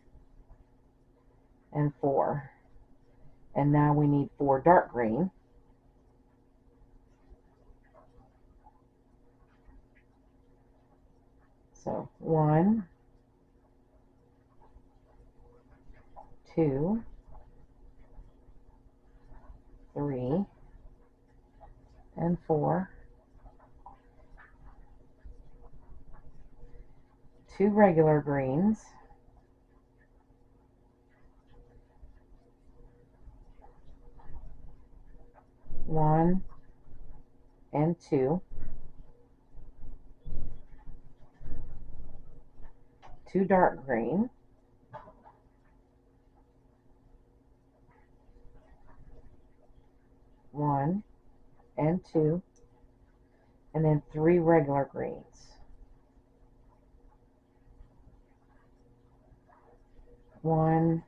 and 4. And now we need 4 dark green. So 1, 2, 3, and 4. 2 regular greens. 1 and 2. 2 dark green. 1 and 2. And then 3 regular greens. 1,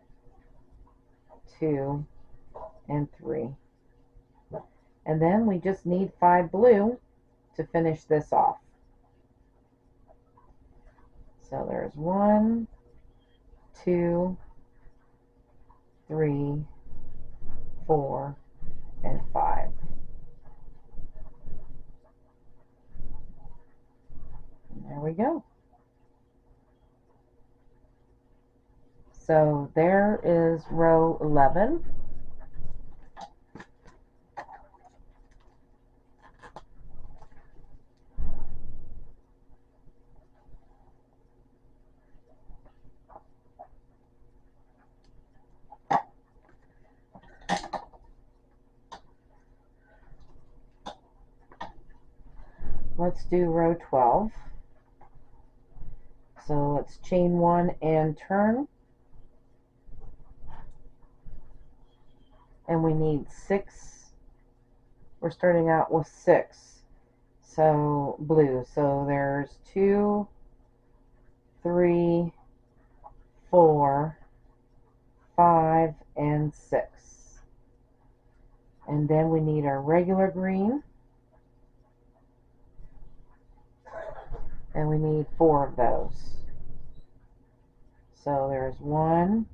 2, and 3. And then we just need 5 blue to finish this off. So there's 1, 2, 3, 4, and 5. And there we go. So there is row 11. Let's do row 12. So let's chain 1 and turn. And we need 6. We're starting out with 6. So blue. So there's 2, 3, 4, 5, and 6. And then we need our regular green. And we need 4 of those. So there's 1,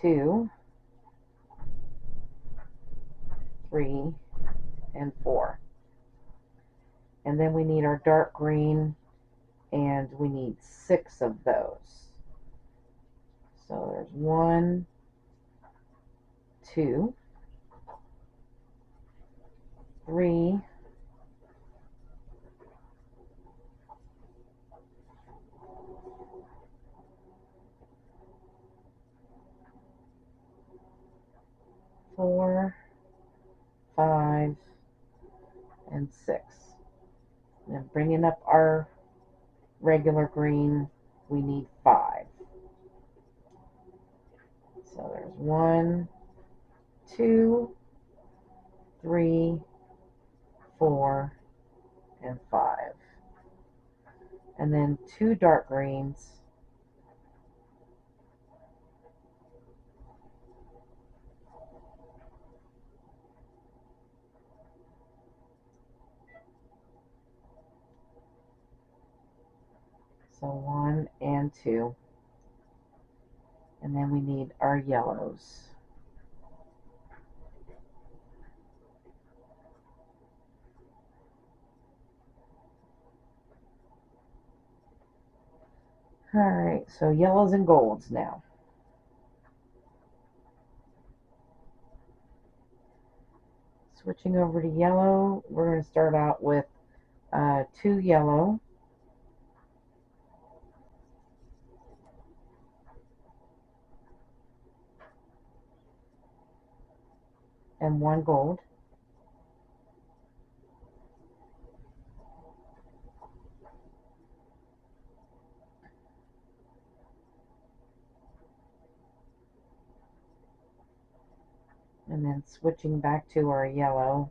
2, 3, and 4. And then we need our dark green, and we need 6 of those. So there's 1, 2, 3, 4, 5, and 6. And then bringing up our regular green, we need 5. So there's 1, 2, 3, 4, and 5. And then 2 dark greens. So 1 and 2. And then we need our yellows. Alright, so yellows and golds now. Switching over to yellow, we're going to start out with 2 yellow, and 1 gold. And then switching back to our yellow,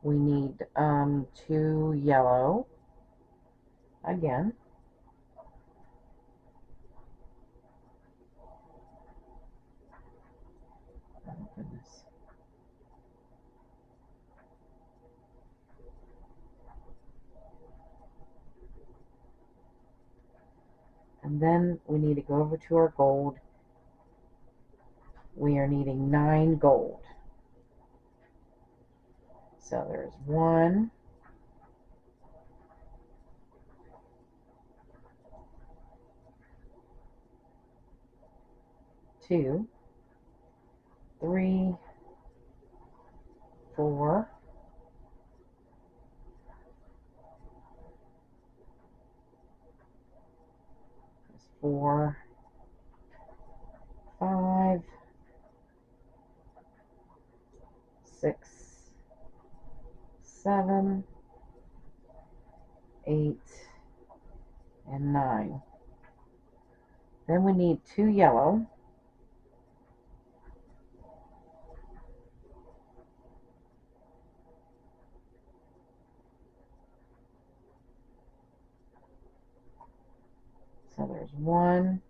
we need 2 yellow again. Oh goodness. And then we need to go over to our gold. We are needing 9 gold. So there's 1, 2, 3, 4, 4, 5, 6, 7, 8, and 9. Then we need 2 yellow. So there's 1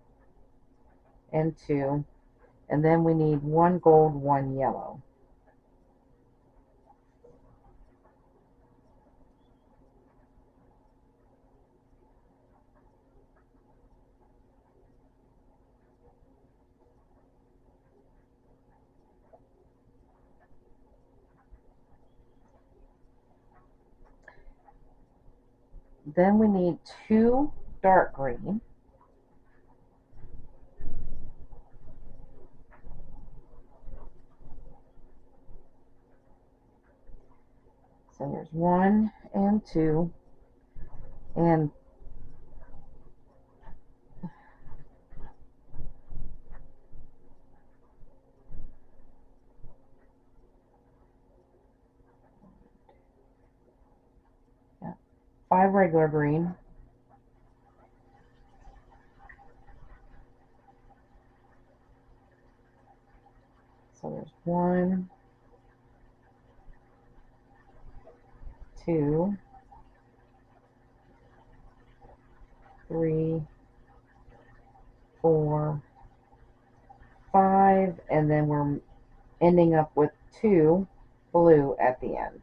and 2. And then we need 1 gold, 1 yellow. Then we need 2 dark green. So there's 1 and 2 and yeah, 5 regular green. So there's 1, 2, 3, 4, 5, and then we're ending up with 2 blue at the end.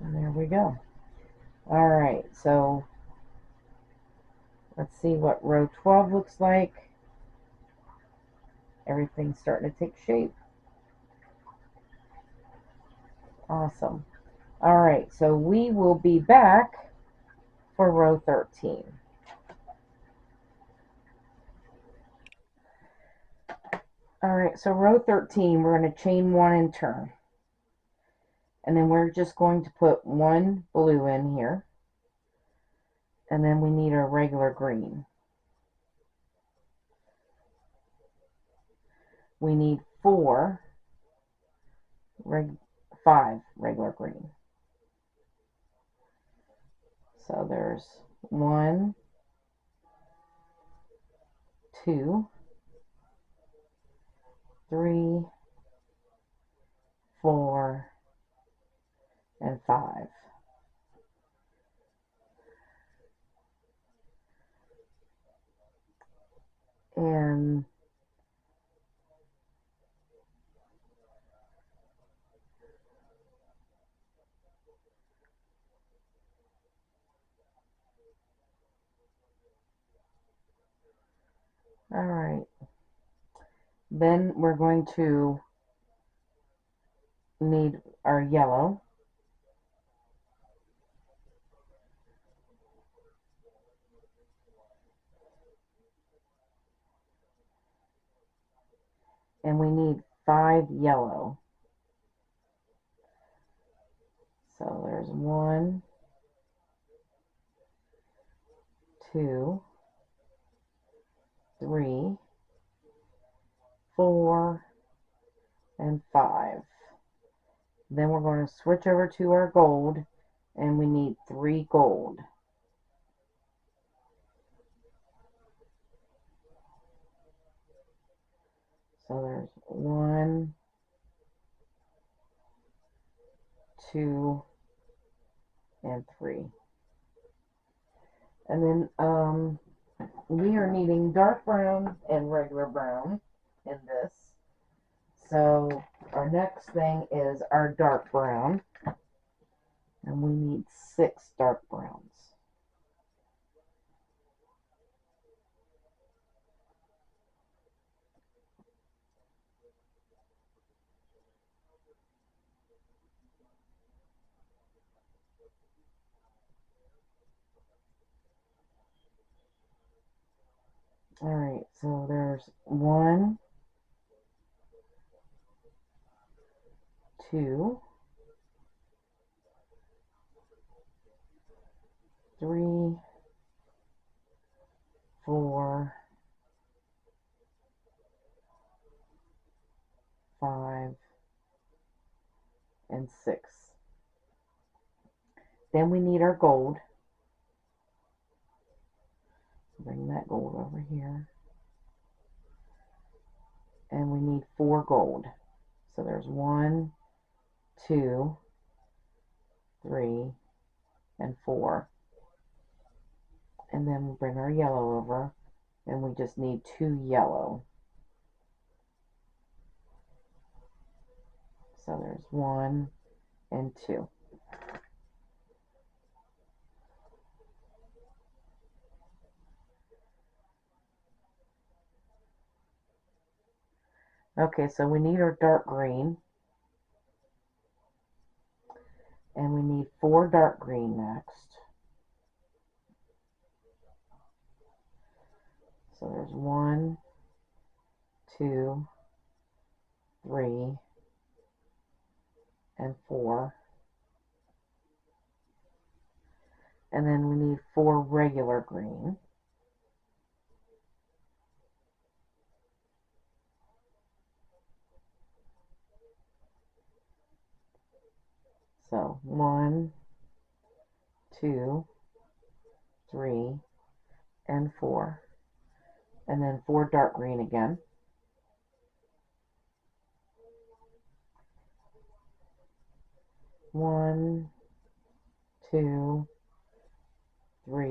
And there we go. All right, so let's see what row 12 looks like. Everything's starting to take shape. Awesome. All right, so we will be back for row 13. All right, so row 13, we're going to chain 1 and turn. And then we're just going to put 1 blue in here. And then we need our regular green. We need 5 regular green. So there's 1, 2, 3, 4, and 5. And all right. Then we're going to need our yellow. And we need 5 yellow. So there's 1, 2, 3, 4, and 5. Then we're going to switch over to our gold, and we need 3 gold. So there's 1, 2, and 3. And then we are needing dark brown and regular brown in this. So our next thing is our dark brown. And we need 6 dark browns. All right, so there's 1, 2, 3, 4, 5, and 6. Then we need our gold. Bring that gold over here. And we need 4 gold. So there's 1, 2, 3, and 4. And then we bring our yellow over, and we just need 2 yellow. So there's 1 and 2. Okay, so we need our dark green, and we need 4 dark green next. So there's 1, 2, 3, and 4. And then we need 4 regular green. So 1, 2, 3, and 4. And then 4 dark green again. One, 2, 3,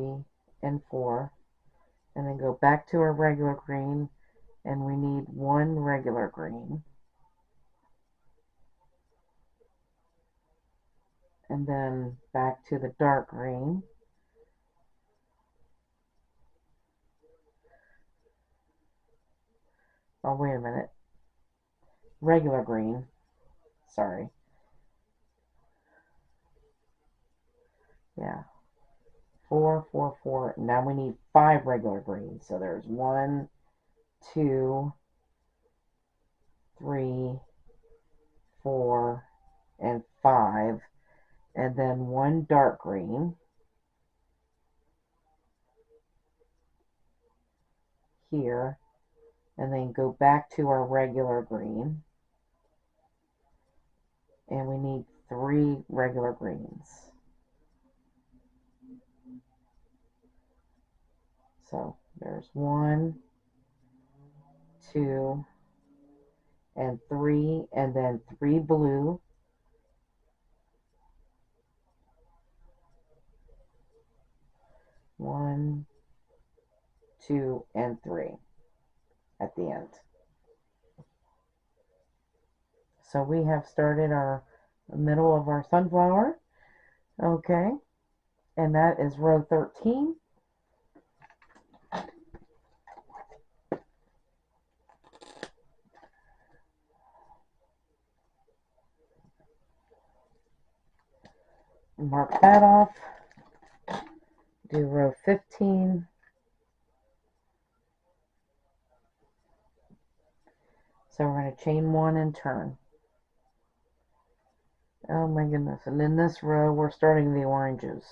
and 4. And then go back to our regular green, and we need 1 regular green. And then back to the dark green. Oh, wait a minute. Regular green. Sorry. Yeah. 4, 4, 4. Now we need 5 regular greens. So there's 1, 2, 3, 4, and 5. And then 1 dark green here. And then go back to our regular green. And we need 3 regular greens. So there's 1, 2, and 3, and then 3 blue. One, 2, and 3 at the end. So we have started our middle of our sunflower. Okay, and that is row 13. Mark that off. Do row 15. So we're going to chain 1 and turn. Oh my goodness. And in this row, we're starting the oranges.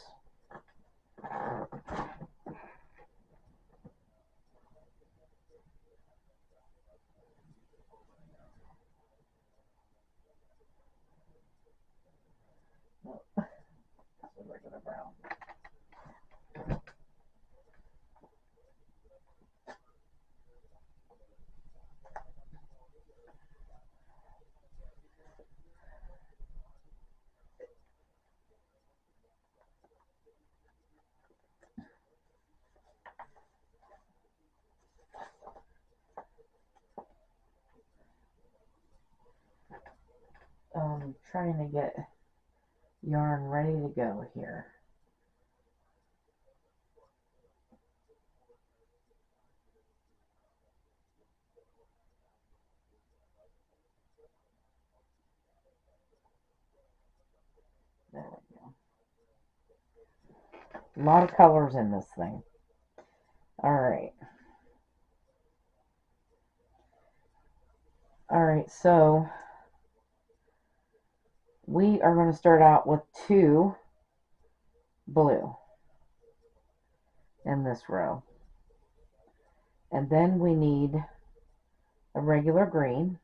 Regular brown. Trying to get yarn ready to go here. There we go. A lot of colors in this thing. Alright. Alright, so we are going to start out with 2 blue in this row. And then we need a regular green.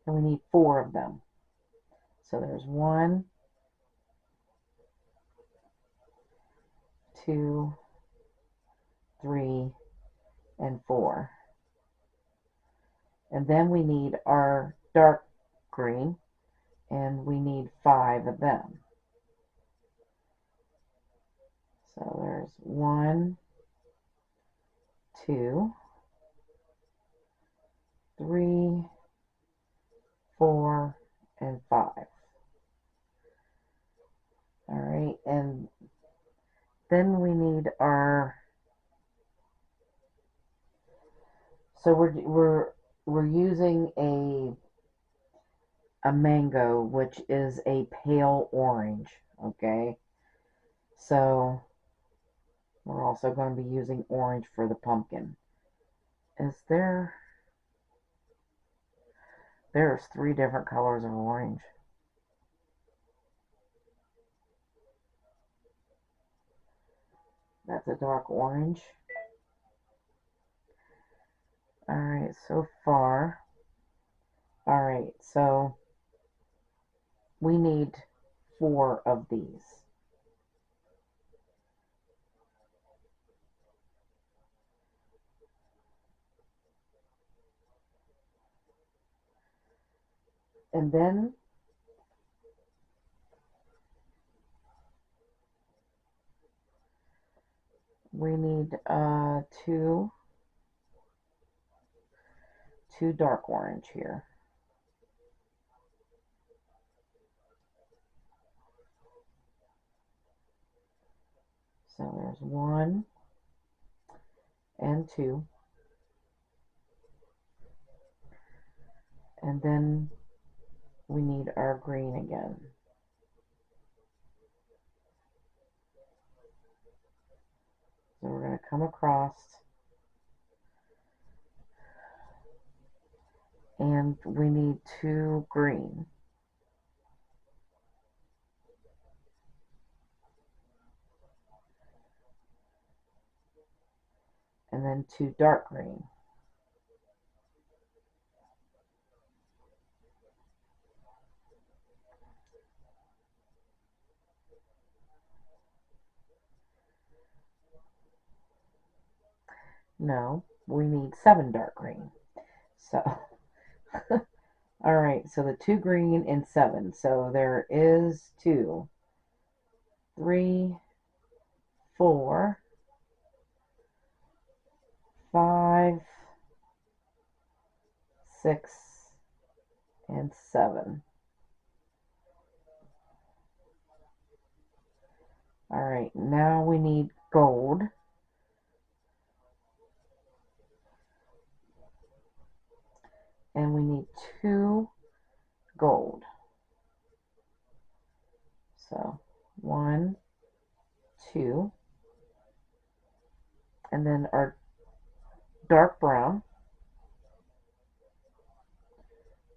And we need 4 of them. So there's 1, 2, 3, and 4. And then we need our dark green, and we need 5 of them. So there's 1, 2, 3, 4, and 5. All right, and then we need our, so we're using a mango, which is a pale orange, okay? So we're also going to be using orange for the pumpkin. There's 3 different colors of orange. That's a dark orange. Alright, so far. Alright, so we need 4 of these. And then we need 2 dark orange here. So there's 1 and 2. And then we need our green again. So we're going to come across, and we need 2 green. And then 2 dark green. No, we need 7 dark green. So, alright, so the 2 green and 7. So there is 2, 3, 4, 5, 6, and 7. Alright, now we need gold. And we need 2 gold. So 1, 2, and then our dark brown.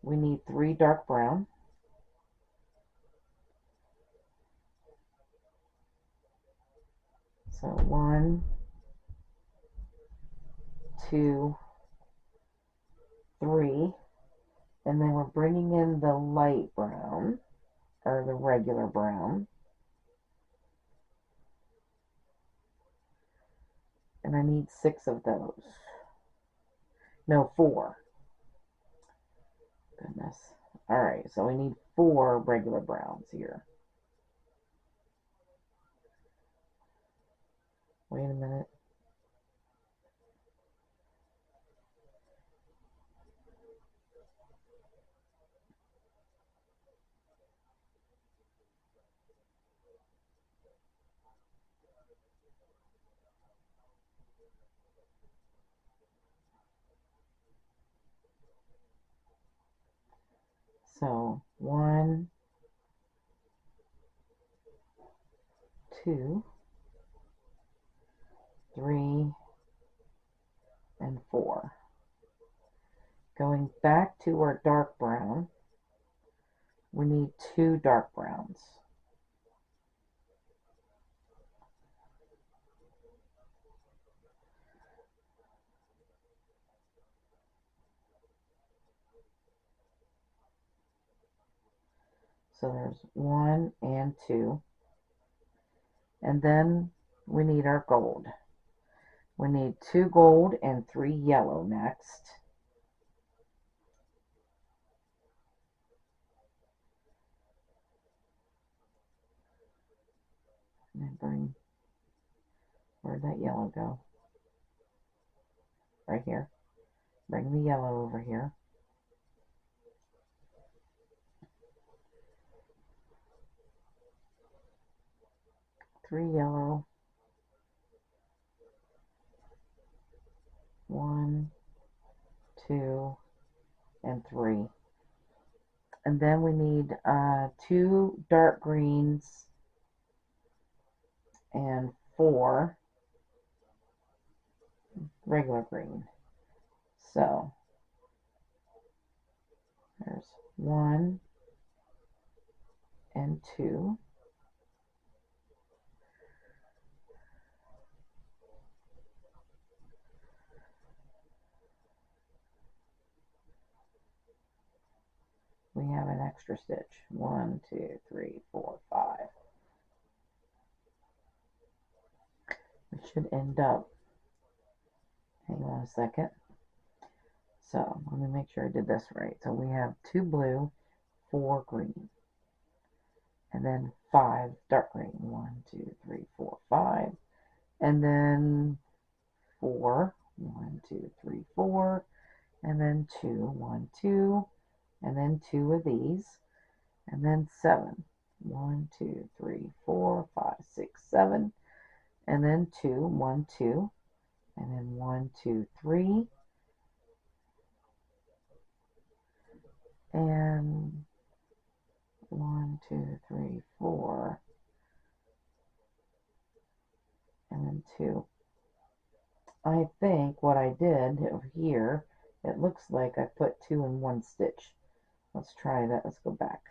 We need 3 dark brown. So 1, 2, 3, and then we're bringing in the light brown, or the regular brown. And I need 6 of those. No, 4. Goodness. Alright, so we need 4 regular browns here. Wait a minute. So 1, 2, 3, and 4. Going back to our dark brown, we need 2 dark browns. So there's 1 and 2. And then we need our gold. We need 2 gold and 3 yellow next. And then bring, where'd that yellow go? Right here. Bring the yellow over here. Three yellow. 1, 2, and 3. And then we need 2 dark greens and 4 regular green. So there's 1 and 2. We have an extra stitch. 1, 2, 3, 4, 5. It should end up, hang on a second. So let me make sure I did this right. So we have 2 blue, 4 green, and then 5 dark green. 1, 2, 3, 4, 5, and then 4. 1, 2, 3, 4, and then 2. 1, 2, and then 2 of these, and then 7. 1, 2, 3, 4, 5, 6, 7, and then 2. 1, 2, and then 1, 2, 3, and 1, 2, 3, 4, and then 2. I think what I did over here, it looks like I put 2 in 1 stitch. Let's try that. Let's go back.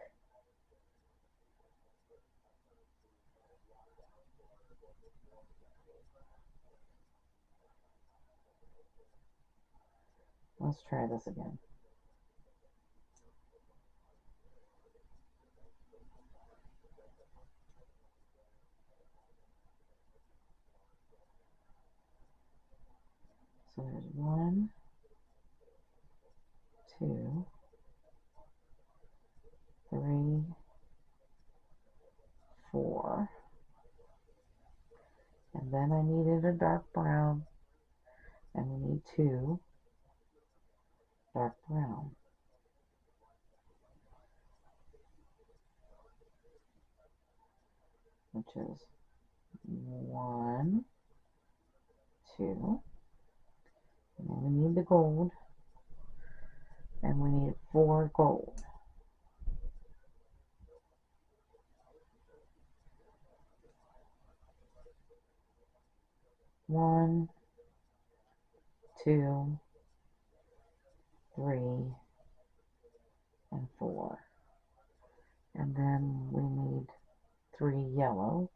Let's try this again. So there's 1, 2, 3, 4, and then I needed a dark brown, and we need 2 dark brown, which is 1, 2, and then we need the gold, and we need 4 gold. One, 2, 3, and 4. And then we need 3 yellow.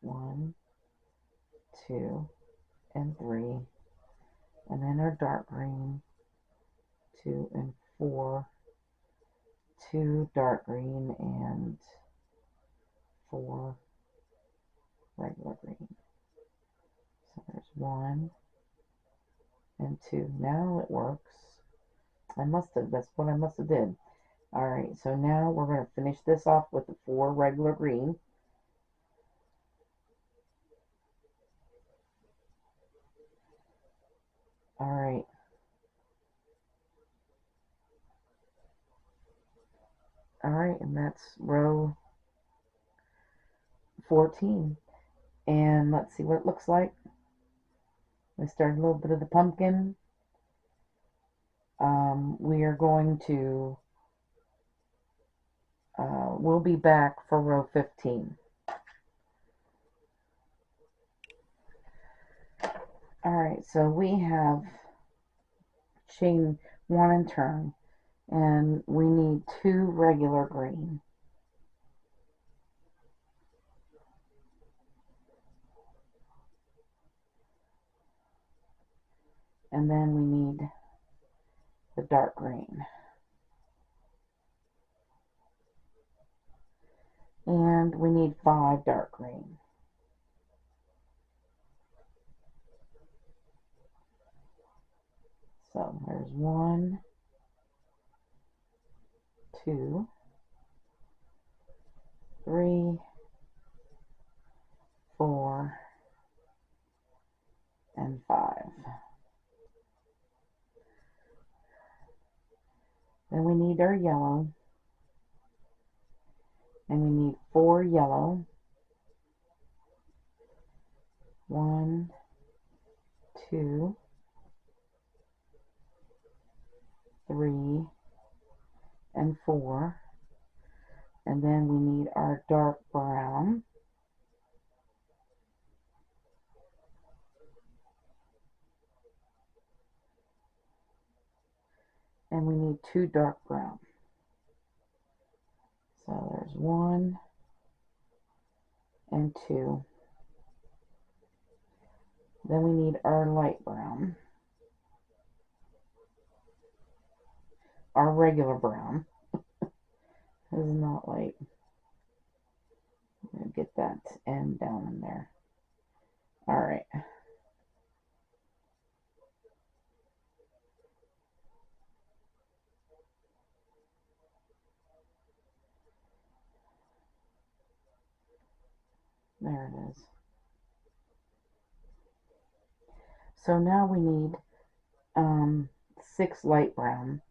One, 2, and 3. And then our dark green, 2 and 4. 2 dark green and 4 regular green. So there's 1 and 2. Now it works. That's what I must have did. Alright, so now we're going to finish this off with the 4 regular green. Alright. Alright, and that's row 14. And let's see what it looks like. We started a little bit of the pumpkin. We are going to, we'll be back for row 15. Alright, so we have chain 1 and turn, and we need 2 regular green. And then we need the dark green. And we need 5 dark green. So there's 1, 2, 3, 4, and 5. Then we need our yellow. And we need 4 yellow. 1, 2, 3, and 4. And then we need our dark brown. And we need 2 dark brown. So there's 1 and 2. Then we need our light brown. Our regular brown. This is not light. I'm going to get that end down in there. Alright. There it is. So now we need 6 light brown.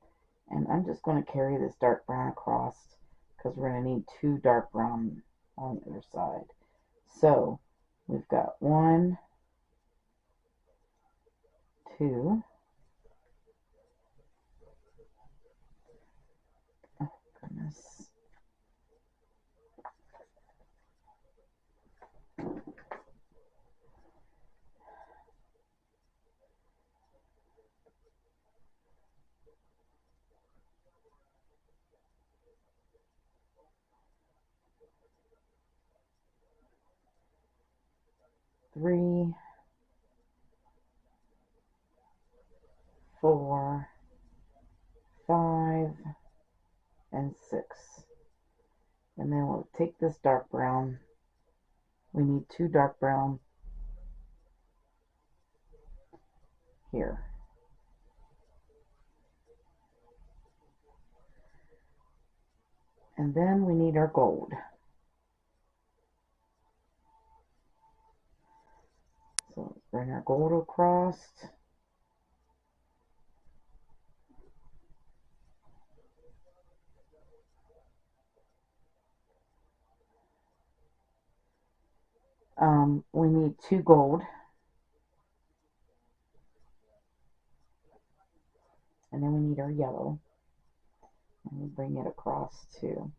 And I'm just going to carry this dark brown across because we're going to need 2 dark brown on the other side. So we've got 1, 2, oh goodness, 3, 4, 5, and 6. And then we'll take this dark brown. We need 2 dark brown here. And then we need our gold. So let's bring our gold across. We need 2 gold. And then we need our yellow. And we bring it across too.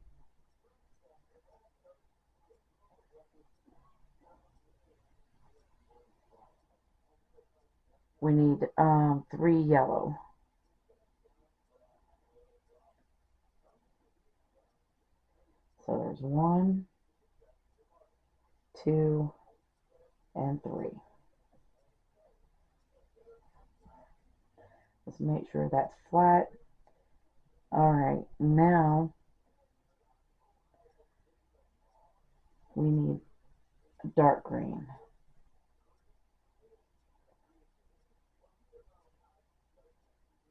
We need 3 yellow. So there's 1, 2, and 3. Let's make sure that's flat. Alright, now we need dark green.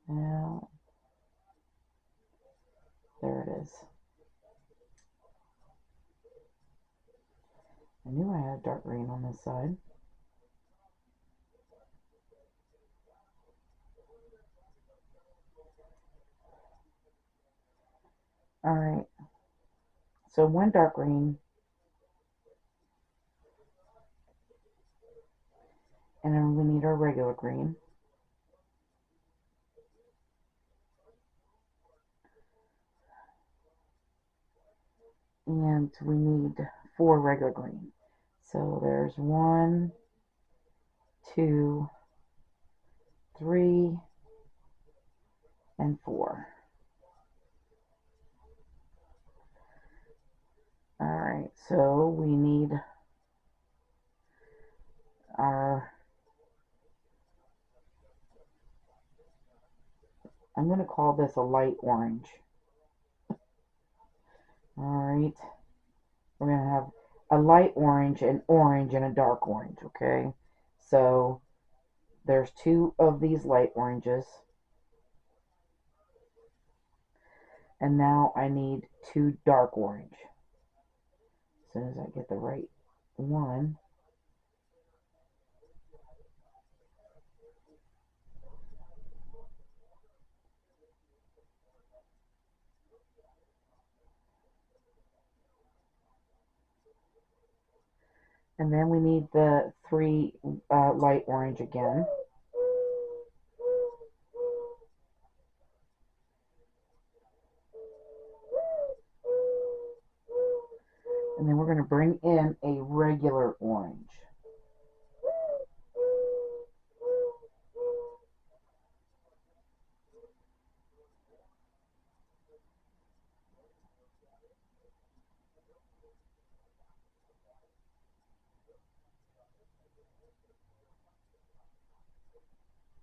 Now, there it is. I knew I had dark green on this side. Alright, so 1 dark green, and then we need our regular green. And we need 4 regular green. So there's 1, 2, 3, and 4. Alright, so we need our I'm going to call this a light orange. Alright, we're going to have a light orange, an orange, and a dark orange, okay? So there's 2 of these light oranges. And now I need 2 dark orange. As soon as I get the right one. And then we need the 3 light orange again. And then we're going to bring in a regular orange.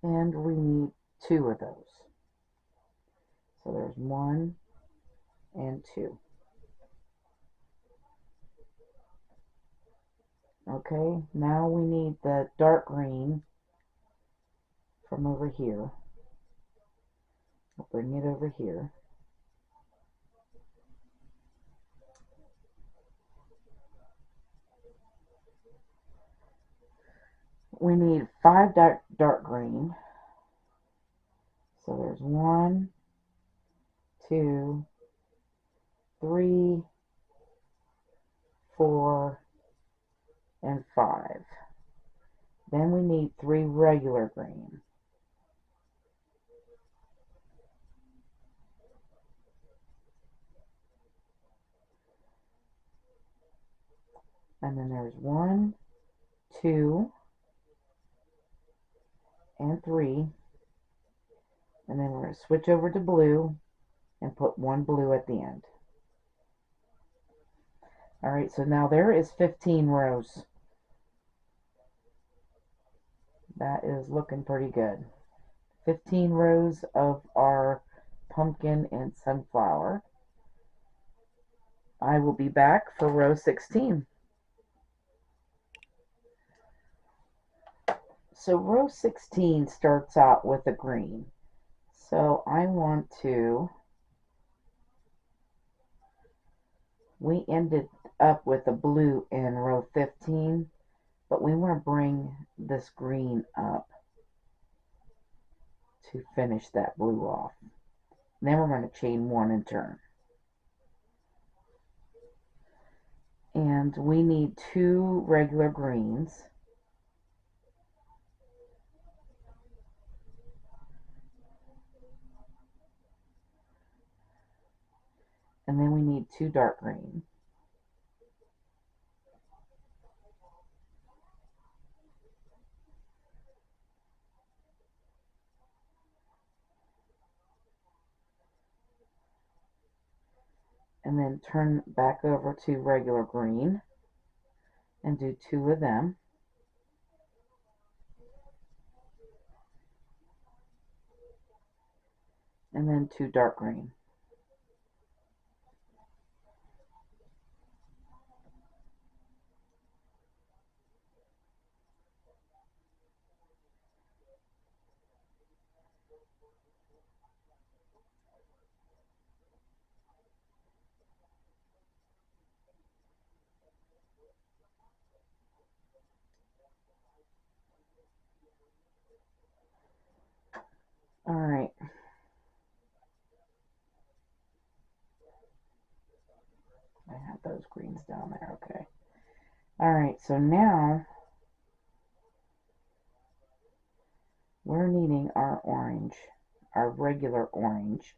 And we need 2 of those. So there's 1 and 2. Okay, now we need the dark green from over here. I'll bring it over here. We need 5 dark green. So there's 1, 2, 3, 4, and 5. Then we need 3 regular green. And then there's 1, 2, and 3. And then we're going to switch over to blue and put 1 blue at the end. Alright, so now there is 15 rows. That is looking pretty good. 15 rows of our pumpkin and sunflower. I will be back for row 16. So row 16 starts out with a green. So I want to, we ended up with a blue in row 15, but we want to bring this green up to finish that blue off. And then we're going to chain 1 and turn. And we need 2 regular greens. And then we need 2 dark green. And then turn back over to regular green and do 2 of them. And then 2 dark green. Alright. I have those greens down there, okay. Alright, so now we're needing our orange, our regular orange.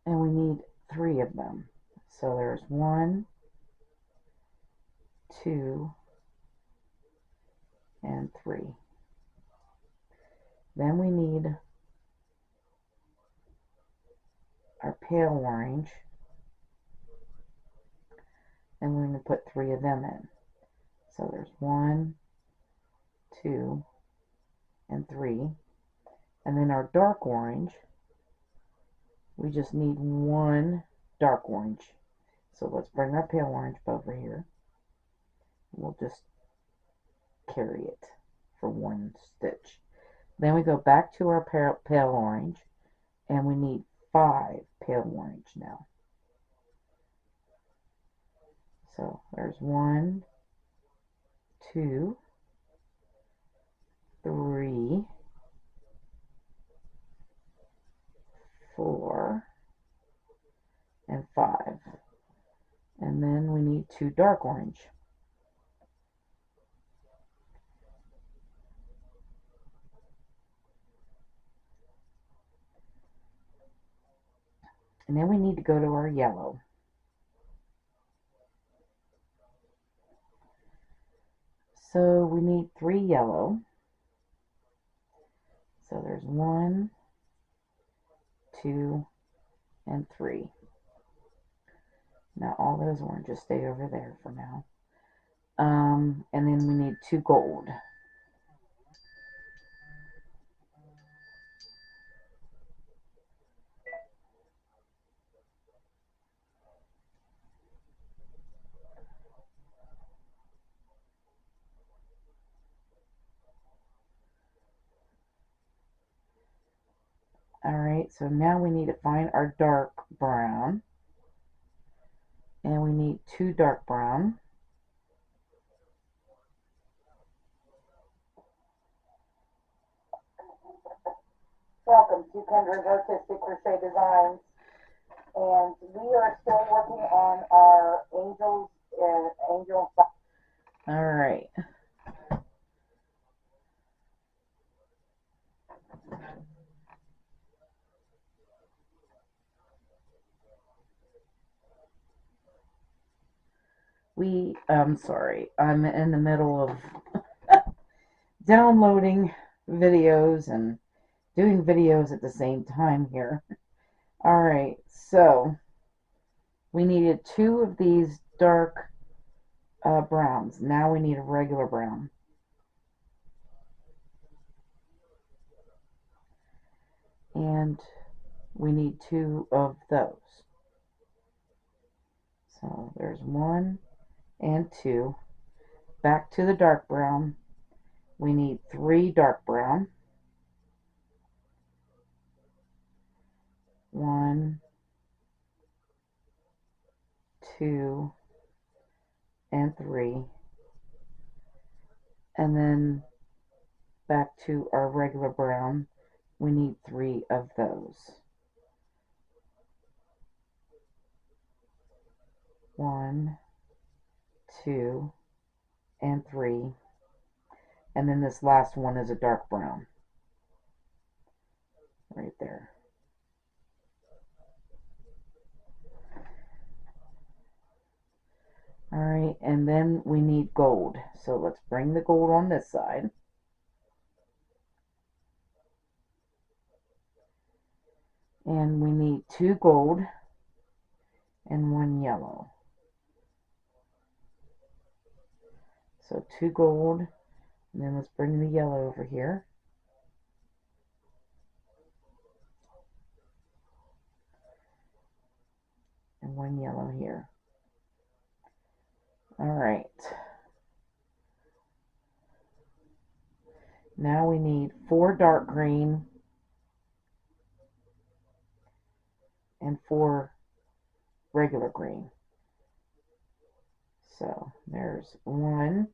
And we need 3 of them. So there's 1, 2, and 3. Then we need our pale orange. and we're going to put 3 of them in. So there's 1, 2, and 3. And then our dark orange, we just need 1 dark orange. So let's bring our pale orange over here. We'll just carry it for 1 stitch. Then we go back to our pale orange, and we need 5 pale orange now. So there's 1, 2, 3, 4, and 5. And then we need 2 dark orange. And then we need to go to our yellow. So we need 3 yellow. So there's 1, 2, and 3. Now all those oranges stay over there for now. And then we need 2 gold. Alright, so now we need to find our dark brown. And we need 2 dark brown. Welcome to Kendra's Artistic Crochet Designs, and we are still working on our angel. All right. I'm sorry, I'm in the middle of downloading videos and doing videos at the same time here. All right, so we needed 2 of these dark browns. Now we need a regular brown. And we need 2 of those. So there's 1 and 2. Back to the dark brown. We need 3 dark brown. 1, 2, and 3. And then back to our regular brown. We need 3 of those. 1, 2, and 3. And then this last one is a dark brown. Right there. Alright, and then we need gold. So let's bring the gold on this side. And we need 2 gold and 1 yellow. So 2 gold, and then let's bring the yellow over here. And 1 yellow here. Alright. Now we need 4 dark green and 4 regular green. So there's 1,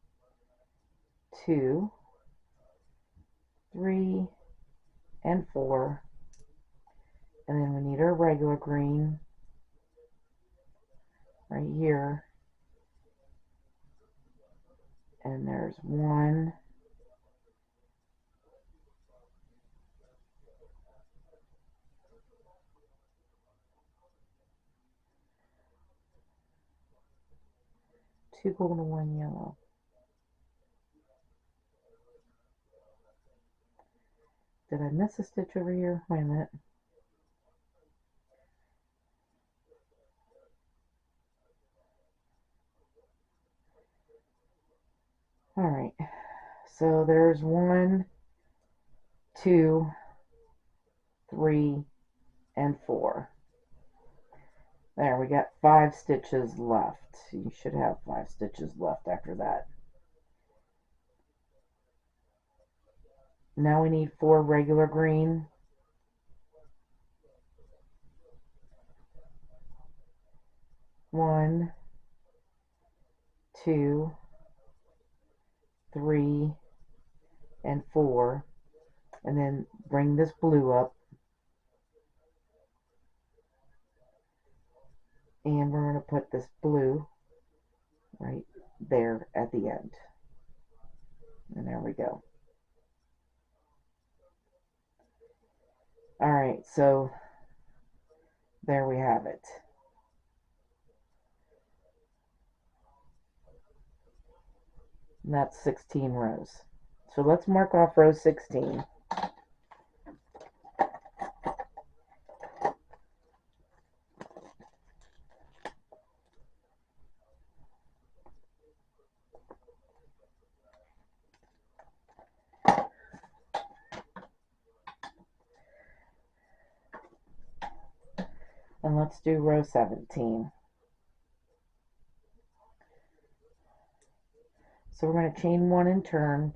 2, 3, and 4. And then we need our regular green right here. And there's 1, 2 gold and 1 yellow. Did I miss a stitch over here? Wait a minute. So there's 1, 2, 3, and 4. There, we got 5 stitches left. You should have 5 stitches left after that. Now we need 4 regular green. 1, 2, 3, and 4. And then bring this blue up. And we're going to put this blue right there at the end. And there we go. Alright, so there we have it. And that's 16 rows. So let's mark off row 16. And let's do row 17. So we're going to chain 1 and turn,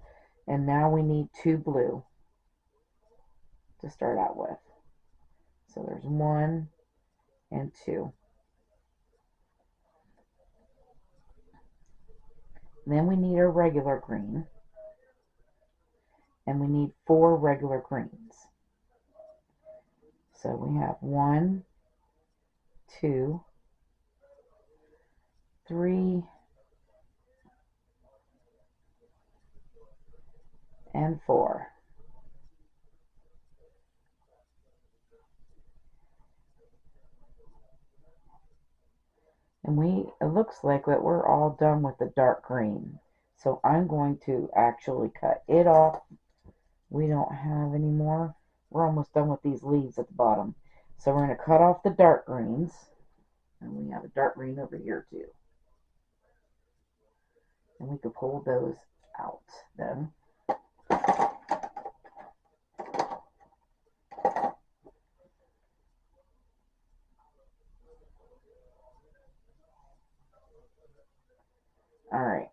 and now we need 2 blue to start out with. So there's 1 and 2. Then we need a regular green, and we need 4 regular greens. So we have 1, 2, 3, and 4. And it looks like that we're all done with the dark green. So I'm going to actually cut it off. We don't have any more. We're almost done with these leaves at the bottom. So we're going to cut off the dark greens. And we have a dark green over here too. And we could pull those out then. Alright.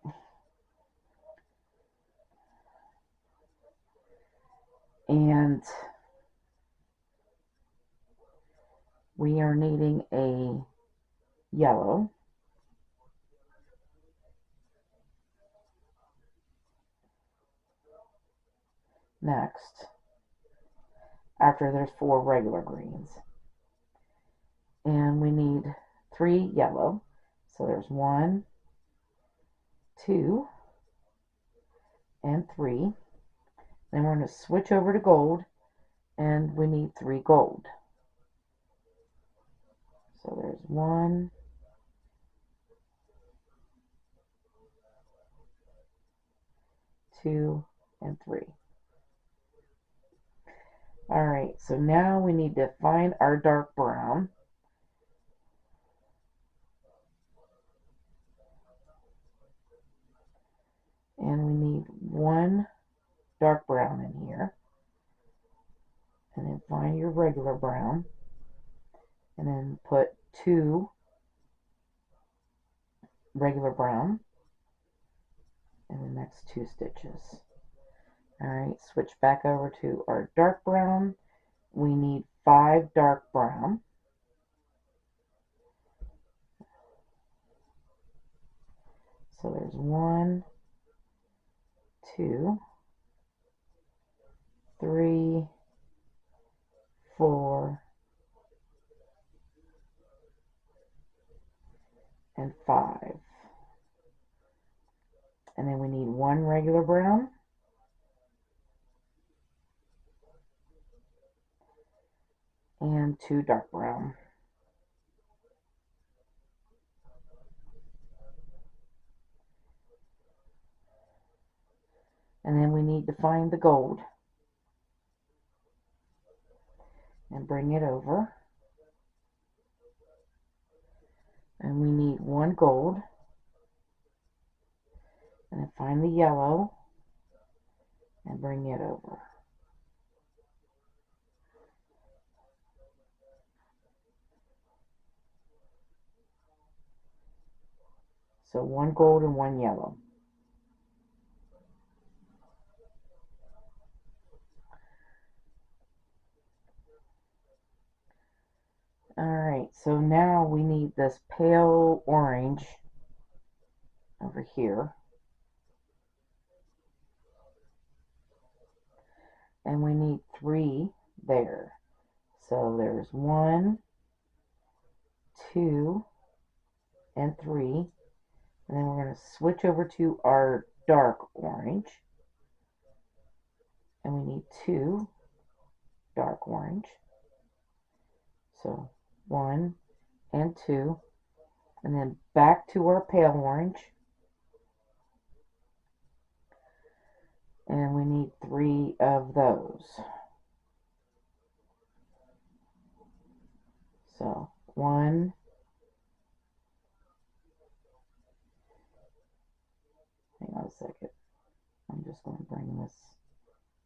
And we are needing a yellow. Next, after there's 4 regular greens. And we need 3 yellow. So there's 1, 2, and 3. Then we're going to switch over to gold, and we need 3 gold. So there's 1, 2, and 3. Alright, so now we need to find our dark brown. And we need 1 dark brown in here. And then find your regular brown. And then put 2 regular brown in the next 2 stitches. Alright, switch back over to our dark brown. We need 5 dark brown. So there's 1, 2, 3, 4, and 5. And then we need 1 regular brown. And 2 dark brown. And then we need to find the gold. And bring it over. And we need 1 gold. And then find the yellow. and bring it over. So one gold and one yellow. Alright, so now we need this pale orange over here. And we need 3 there. So there's 1, 2, and 3. And then we're going to switch over to our dark orange. And we need 2 dark orange. So 1 and 2. And then back to our pale orange. And we need 3 of those. So 1, hang on a second. I'm just going to bring this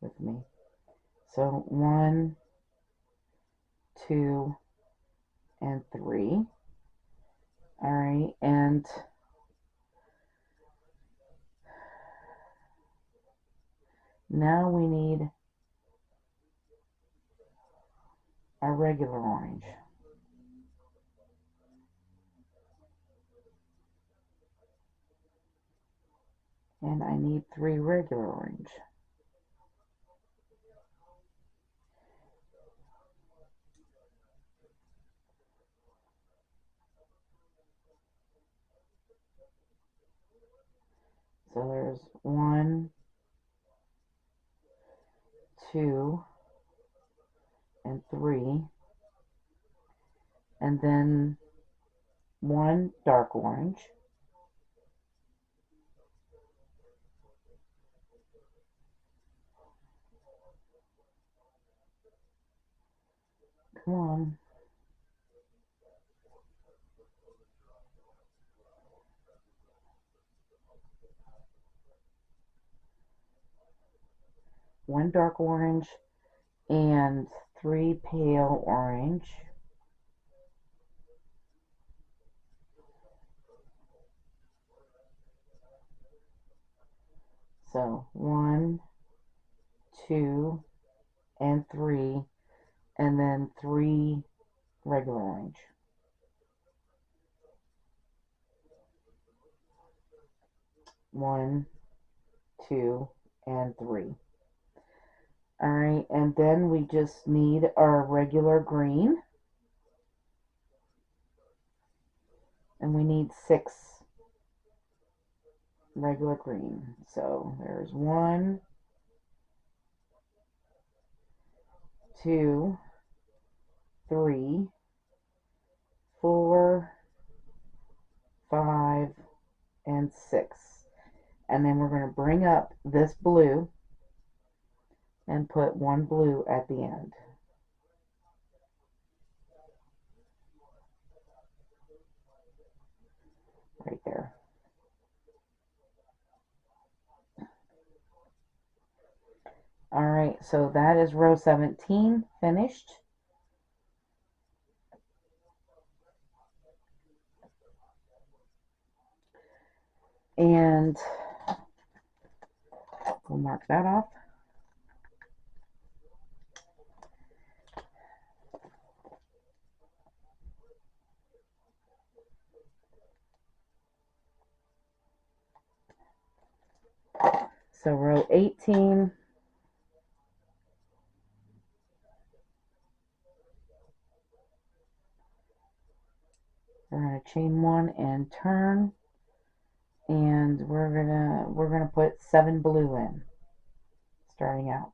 with me. So 1, 2, and 3. Alright, and now we need our regular orange. And I need 3 regular orange. So there's 1, 2, and 3. And then 1 dark orange. Come on. One dark orange and 3 pale orange. So 1, 2, and 3, and then 3 regular orange. One, 2, and 3. Alright, and then we just need our regular green. And we need 6 regular green. So there's 1, 2, 3, 4, 5, and 6. And then we're going to bring up this blue and put 1 blue at the end. Right there. Alright, so that is row 17 finished. And we'll mark that off. So row 18, we're going to chain 1 and turn, and we're gonna put 7 blue in, starting out.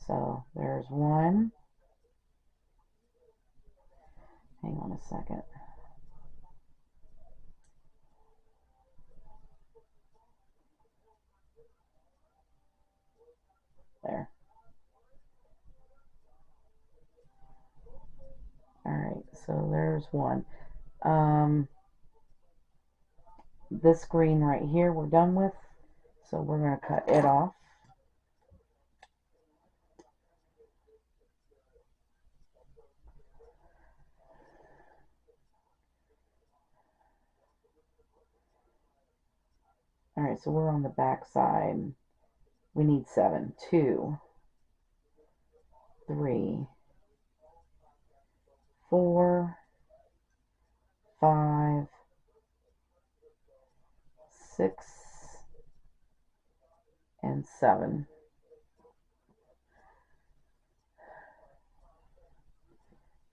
So there's 1. Hang on a second. There. Alright, so there's 1. This green right here we're done with, so we're going to cut it off. Alright, so we're on the back side. We need 7. 2, 3, 4, 5, 6, and 7.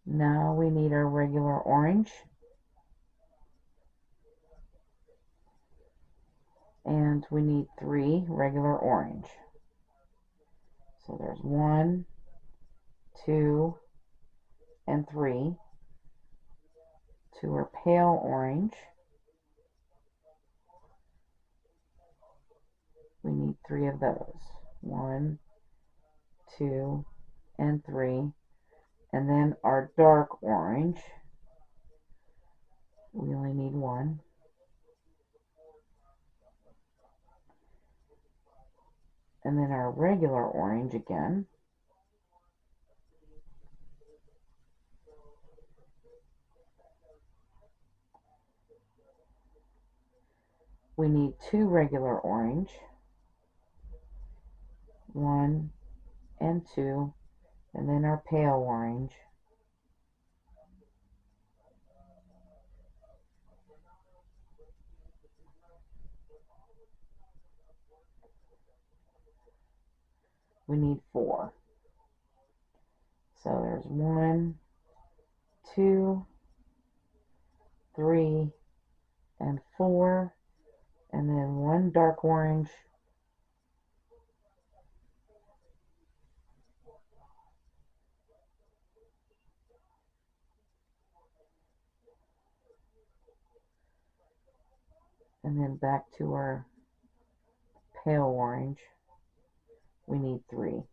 Now we need our regular orange. And we need 3 regular orange. So there's 1, 2, and 3. 2 are pale orange. We need 3 of those. 1, 2, and 3. And then our dark orange, we only need 1. And then our regular orange again. We need 2 regular orange. 1 and 2. And then our pale orange. We need 4. So there's 1, 2, 3, and 4, and then 1 dark orange, and then back to our pale orange. We need 3.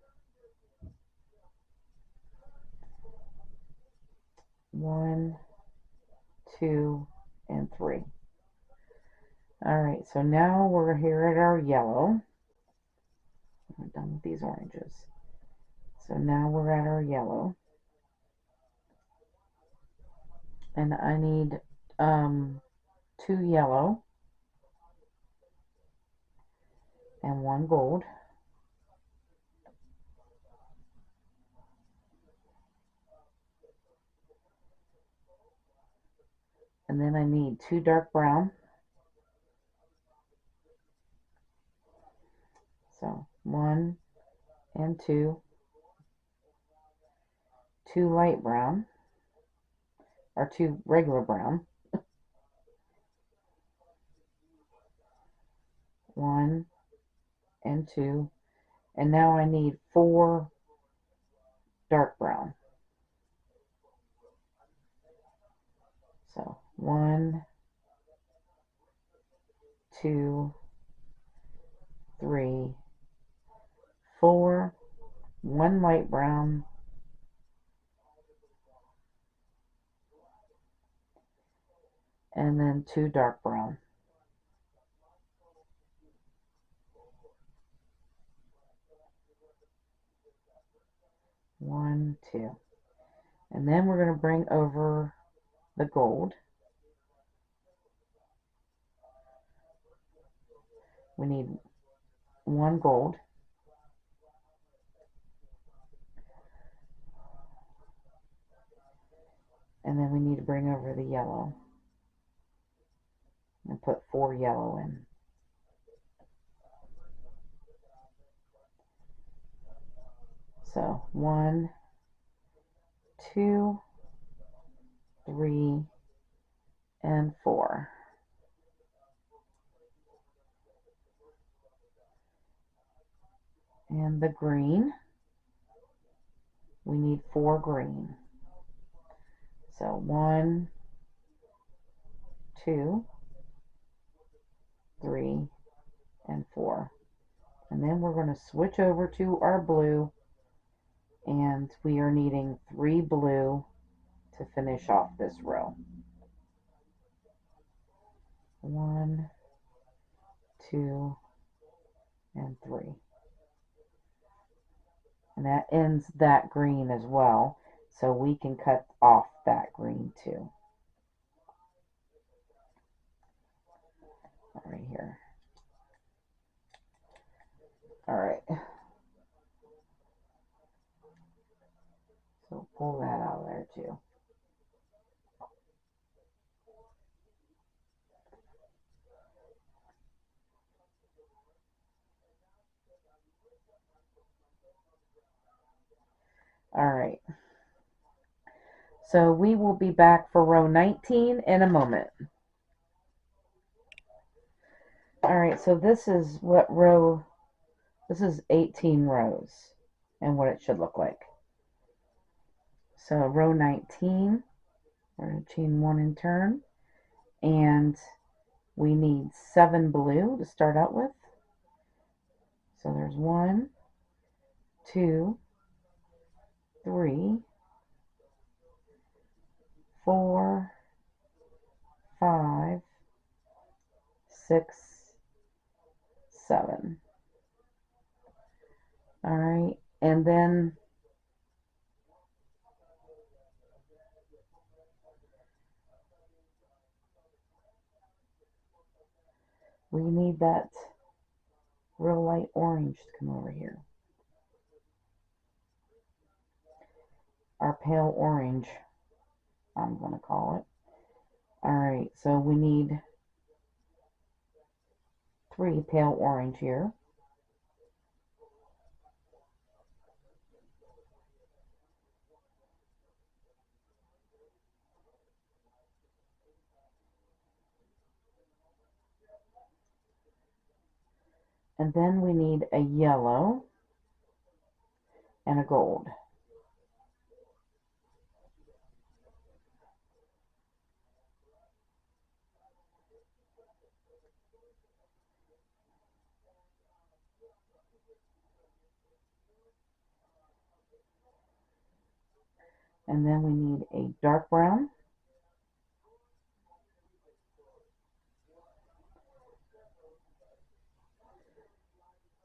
1, 2, and 3. Alright, so now we're here at our yellow. We're done with these oranges. So now we're at our yellow. And I need 2 yellow and 1 gold. And then I need 2 dark brown. So 1 and 2. 2 light brown, or 2 regular brown. 1 and 2. And now I need 4 dark brown. So 1, 2, 3, 4, 1 light brown, and then 2 dark brown. 1, 2. And then we're going to bring over the gold. We need 1 gold. And then we need to bring over the yellow and put 4 yellow in. So 1, 2, 3, and 4. And the green, we need 4 green. So 1, 2, 3, and 4. And then we're going to switch over to our blue, and we are needing 3 blue to finish off this row. 1, 2, and 3. And that ends that green as well. So we can cut off that green too. Right here. All right. So pull that out of there too. All right. So we will be back for row 19 in a moment. All right, so this is what row, this is 18 rows and what it should look like. So row 19, we're going to chain 1 and turn, and we need 7 blue to start out with. So there's 1, 2, 3, 4, 5, 6, 7. All right, and then we need that real light orange to come over here. Our pale orange, I'm going to call it. All right, so we need 3 pale orange here. And then we need a yellow and a gold. And then we need a dark brown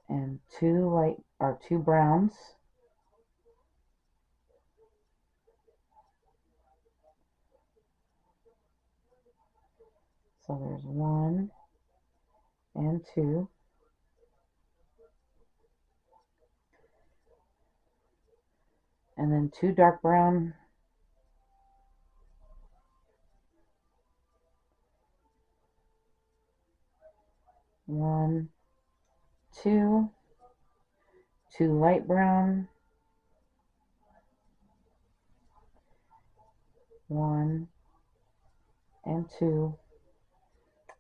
and 2 browns. So there's 1 and 2. And then 2 dark brown. One, 2, 2 light brown, 1 and 2,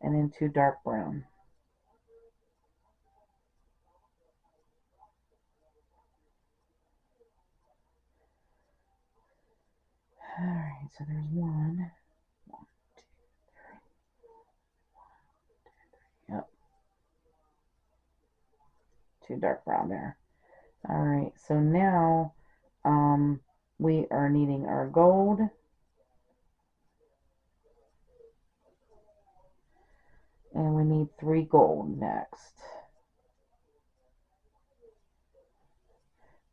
and then 2 dark brown. All right, so there's 1, 2, 3. Yep, 2 dark brown there. All right, so now we are needing our gold. And we need 3 gold next.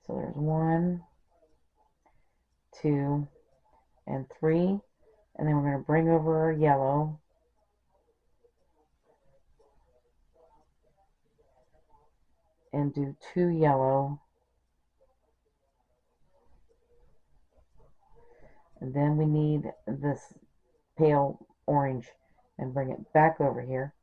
So there's 1, 2, and 3. And then we're going to bring over our yellow. And do 2 yellow. And then we need this pale orange and bring it back over here.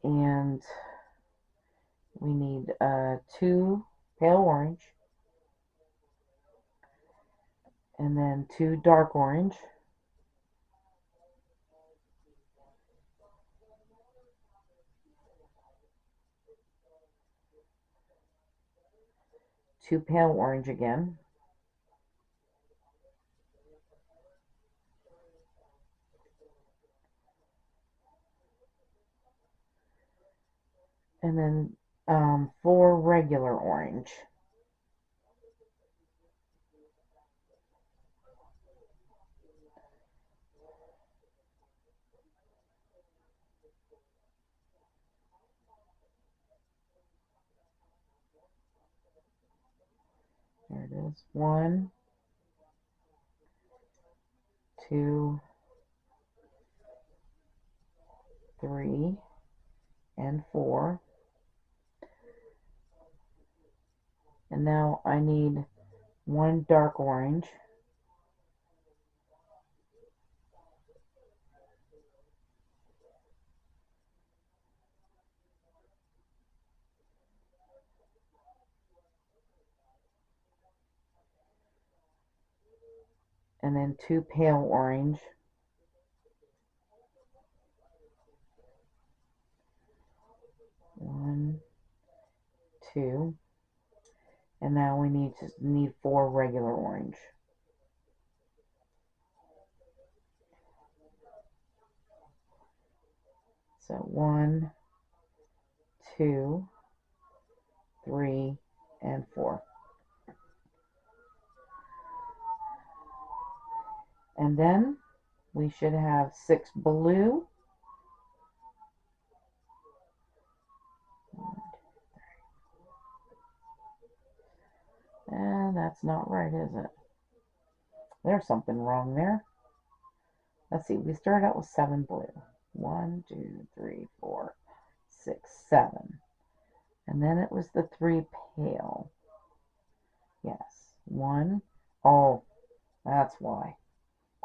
And we need 2 pale orange. And then 2 dark orange. Two pale orange again. And then 4 regular orange. There it is. 1, 2, 3, and 4. And now I need 1 dark orange. And then 2 pale orange. One, 2. And now we need 4 regular orange. So 1, 2, 3, and 4. And then we should have 6 blue. And that's not right, is it? There's something wrong there. Let's see, we started out with 7 blue. 1, 2, 3, 4, 6, 7. And then it was the 3 pale. Yes. 1. Oh, that's why.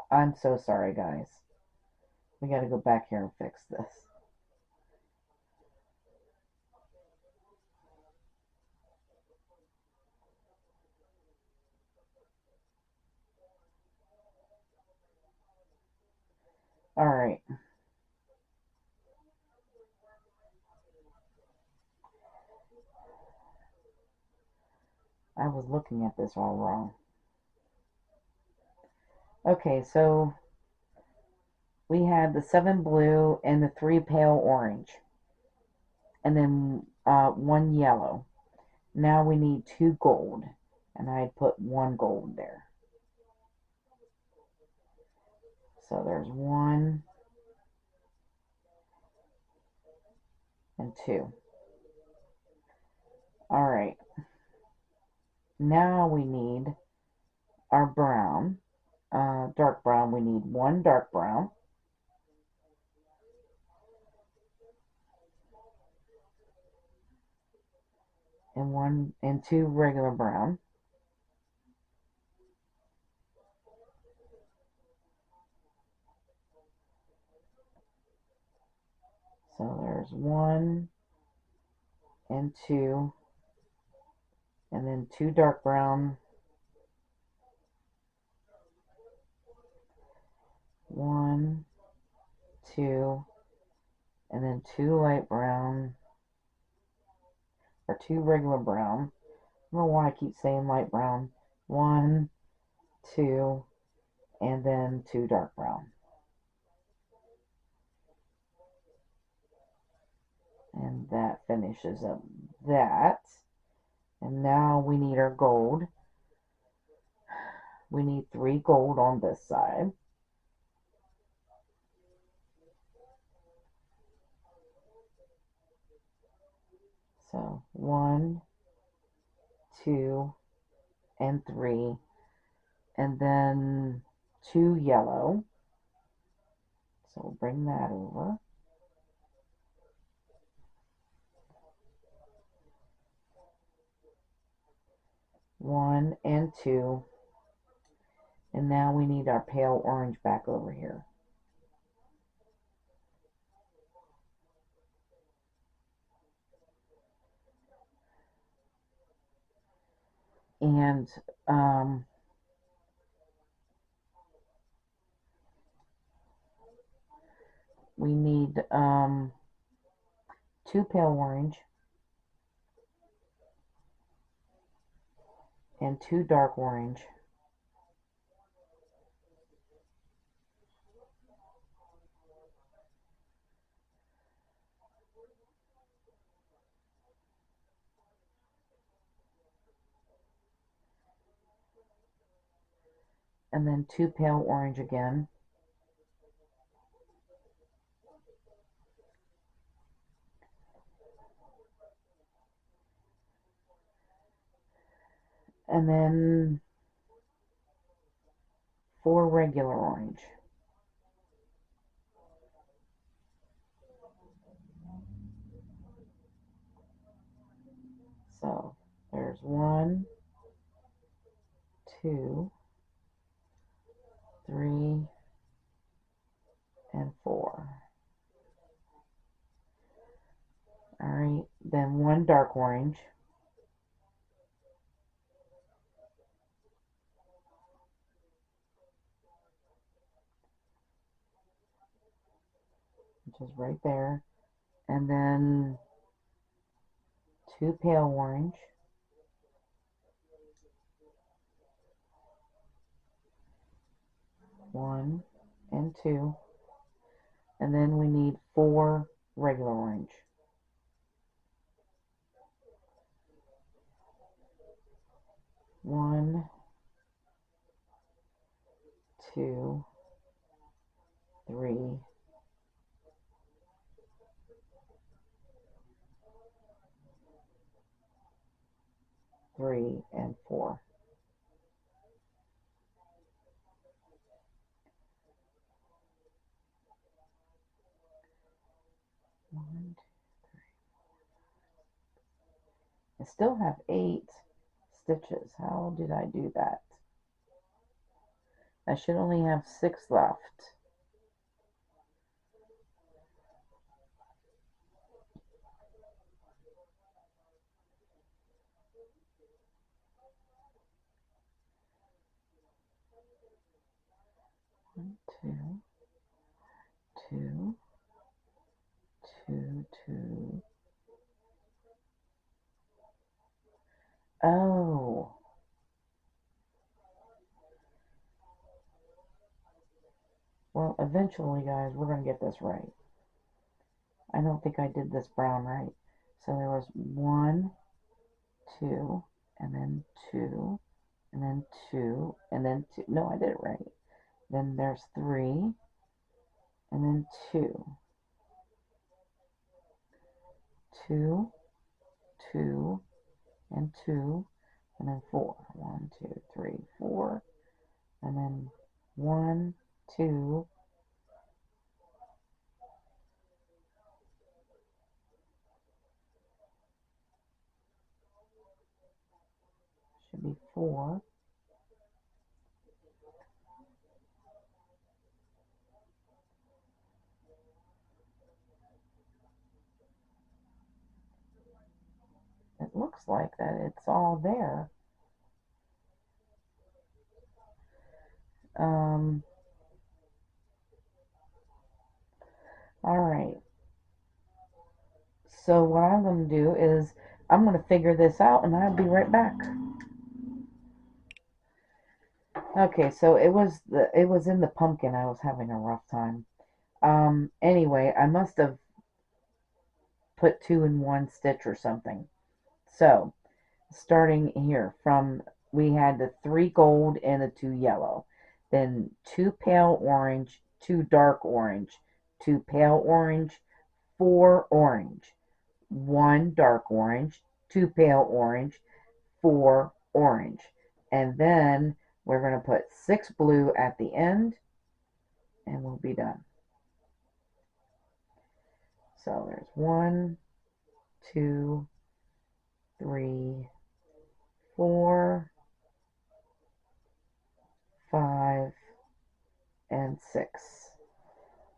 I'm so sorry, guys. We got to go back here and fix this. All right. I was looking at this all wrong. Okay, so we had the 7 blue and the 3 pale orange. And then 1 yellow. Now we need 2 gold. And I put 1 gold there. So there's 1 and 2. All right. Now we need our brown, dark brown. We need 1 dark brown. And 2 regular brown. So there's 1 and 2, and then 2 dark brown, 1, 2, and then 2 light brown, or 2 regular brown. I don't know why I keep saying light brown. 1, 2, and then 2 dark brown. And that finishes up that. And now we need our gold. We need 3 gold on this side. So 1, 2, and 3. And then 2 yellow. So we'll bring that over. One and 2. And now we need our pale orange back over here. And we need 2 pale orange and 2 dark orange. And then 2 pale orange again. and then 4 regular orange. So there's 1, 2, 3, and 4. Alright, then 1 dark orange. Which is right there. And then 2 pale orange. 1 and 2. And then we need 4 regular orange. 1, 2, 3, 3, and 4. One, I still have 8 stitches. How did I do that? I should only have 6 left. One, two, two, two, two. Oh. Well, eventually, guys, we're going to get this right. I don't think I did this brown right. So there was 1, 2, and then 2, and then 2, and then 2. No, I did it right. Then there's 3, and then 2. 2, 2, and 2, and then 4. 1, 2, 3, 4, and then 1, 2, should be 4. It looks like that it's all there. All right. So what I'm going to do is I'm going to figure this out and I'll be right back. Okay, so it was in the pumpkin I was having a rough time. Anyway, I must have put 2 in 1 stitch or something. So, starting here from we had the 3 gold and the 2 yellow. Then 2 pale orange, 2 dark orange, 2 pale orange, 4 orange, 1 dark orange, 2 pale orange, 4 orange. And then we're going to put 6 blue at the end and we'll be done. So there's 1, 2, 3, 4, 5, and 6.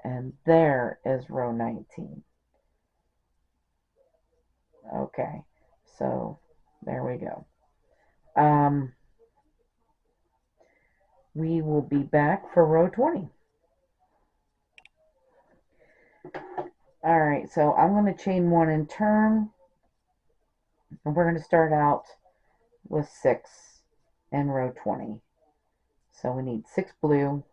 And there is row 19. Okay, so there we go. We will be back for row 20. Alright, so I'm going to chain 1 and turn. And we're going to start out with 6 in row 20. So we need 6 blue.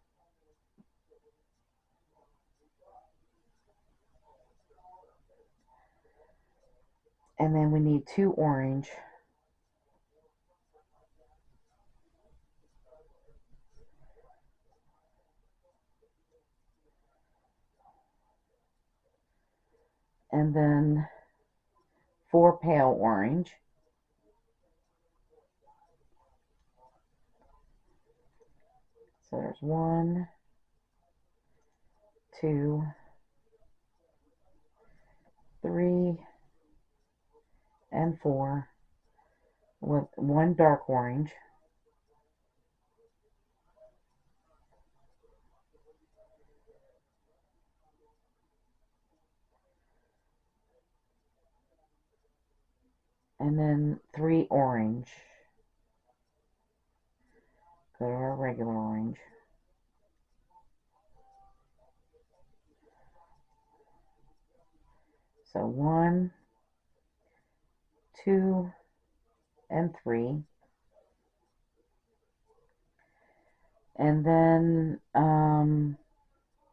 And then we need 2 orange. And then 4 pale orange. So there's 1, 2, 3, and 4 with 1 dark orange. And then 3 orange. Go to our regular orange. So 1, 2, and 3. And then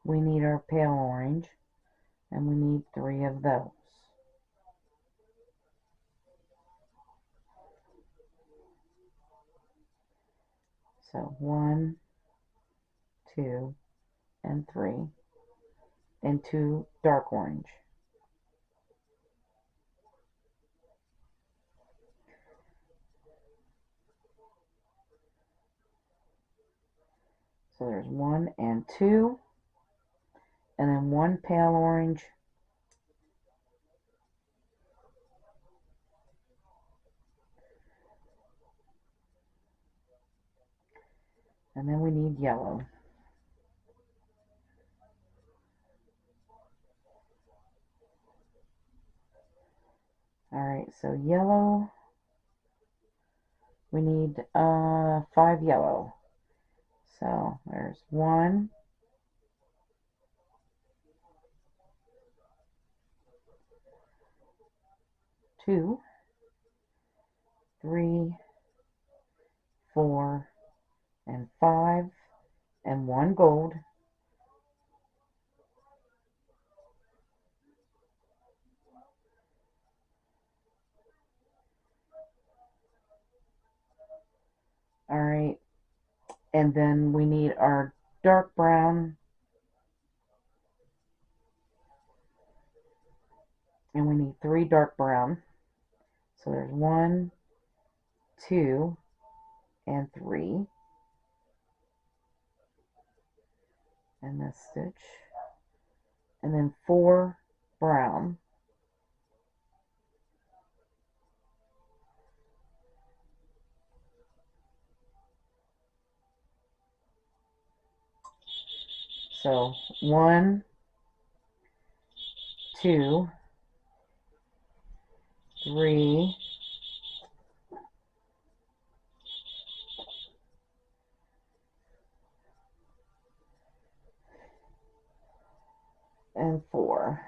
we need our pale orange, and we need 3 of those. So 1, 2, and 3, and 2 dark orange. So there's 1 and 2, and then 1 pale orange, and then we need yellow. Alright, so yellow, we need 5 yellow. So there's 1, 2, 3, 4, and 5, and 1 gold. Alright, and then we need our dark brown, and we need 3 dark brown. So there's 1, 2, and 3, and this stitch, and then 4 brown, so 1, 2, 3, and 4.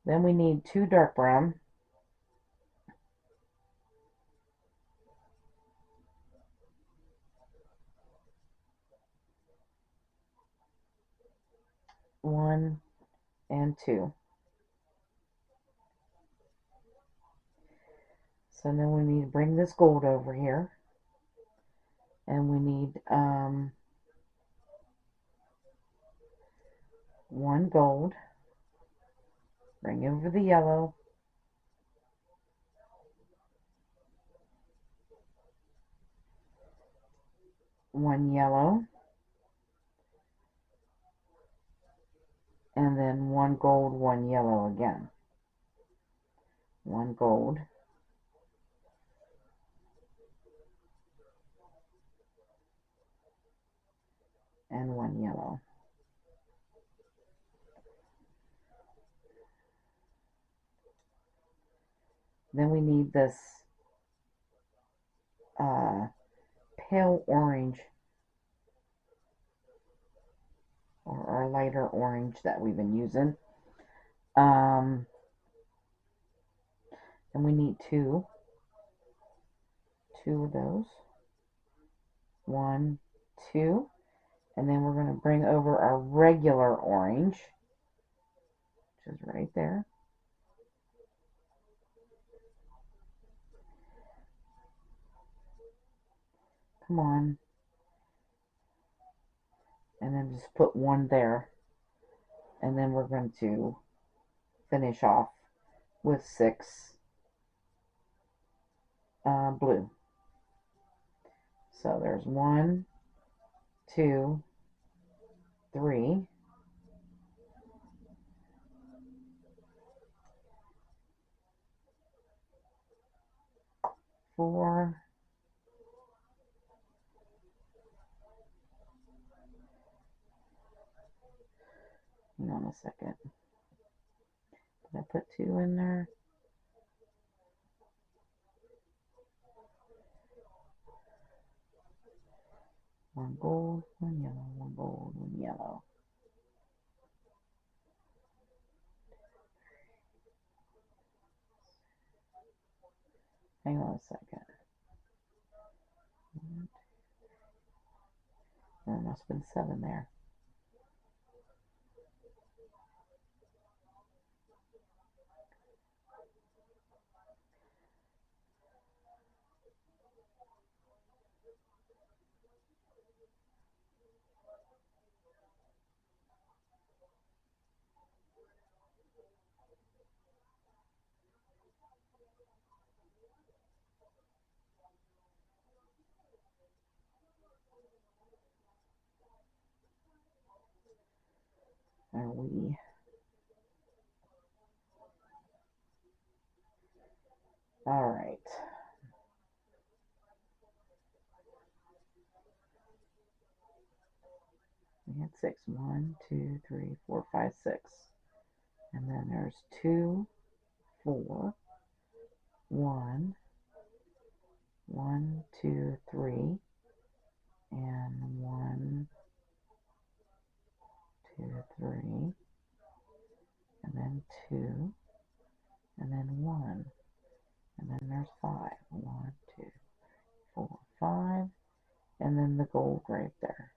Then we need 2 dark brown, one and 2. So then we need to bring this gold over here, and we need 1 gold, bring over the yellow, 1 yellow, and then 1 gold, 1 yellow again. 1 gold, and 1 yellow. Then we need this pale orange, or lighter orange that we've been using. And we need 2 of those. 1, 2, and then we're going to bring over our regular orange, which is right there. Come on. And then just put 1 there. And then we're going to finish off with 6 blue. So there's 1, 2, 3, 4, hang on a second. Did I put 2 in there? One gold, one yellow, one gold, one yellow. Hang on a second. There must have been 7 there. Are we? All right. We had 6. 1, 2, 3, 4, 5, 6. And then there's 2, 4, 1, 1, 2, 3, and 1, 2, 3, and then 2, and then 1, and then there's 5. 1, 2, 4, 5, and then the gold right there.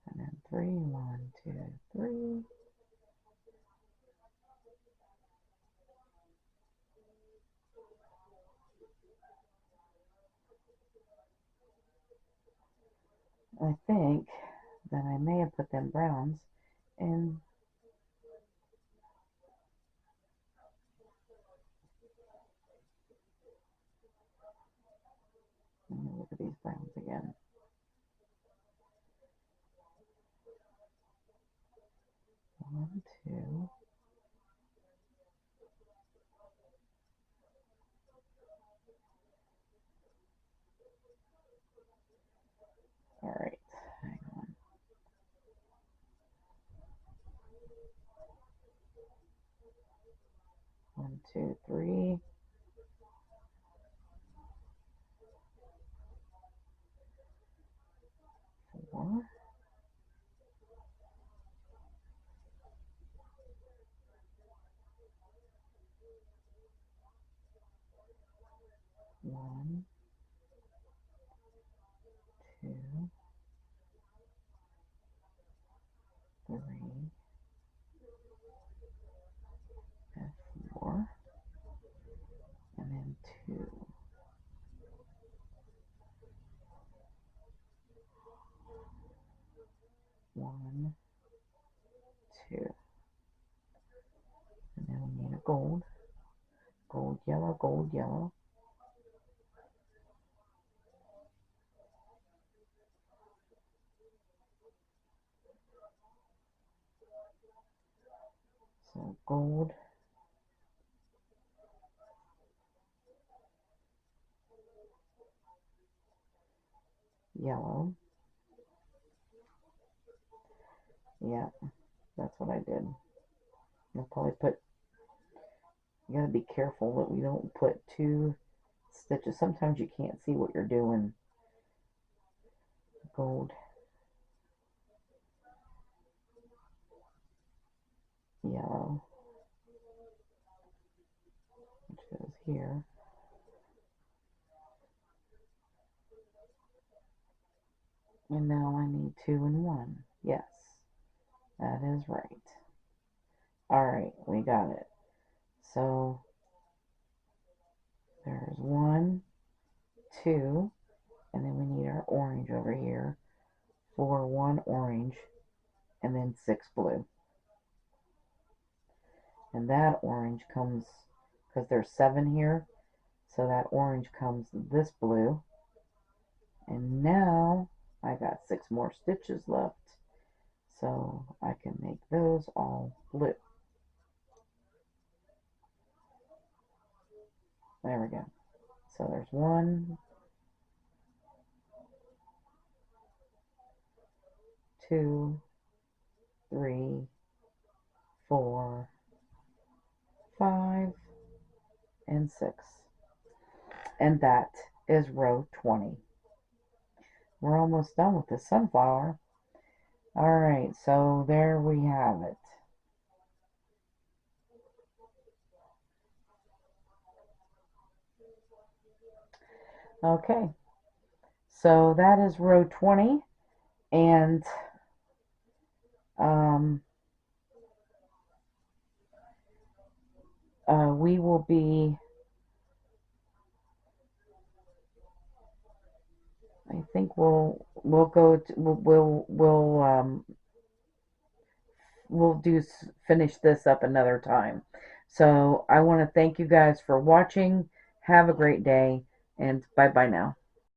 And then 3, 1, 2, 3. I think that I may have put them browns in. Let me look at these browns again. 1, 2. All right, hang on. 1, 2, 3. 4. 1, 2, 3, and 4, and then 2. 1, 2. And then we need a gold. Gold, yellow, gold, yellow. So gold, yellow. Yeah, that's what I did. I'll probably put, you gotta be careful that we don't put 2 stitches. Sometimes you can't see what you're doing. Gold, yellow, which goes here. And now I need 2 and 1. Yes, that is right. All right, we got it. So there's 1, 2, and then we need our orange over here for 1 orange, and then 6 blue. And that orange comes, because there's 7 here, so that orange comes this blue. And now I got 6 more stitches left, so I can make those all blue. There we go. So there's 1, 2, 3, 4, 5, and 6. And that is row 20. We're almost done with the sunflower. Alright, so there we have it. Okay, so that is row 20, and we will be, I think we'll go to, we'll do finish this up another time. So I want to thank you guys for watching. Have a great day, and bye bye now.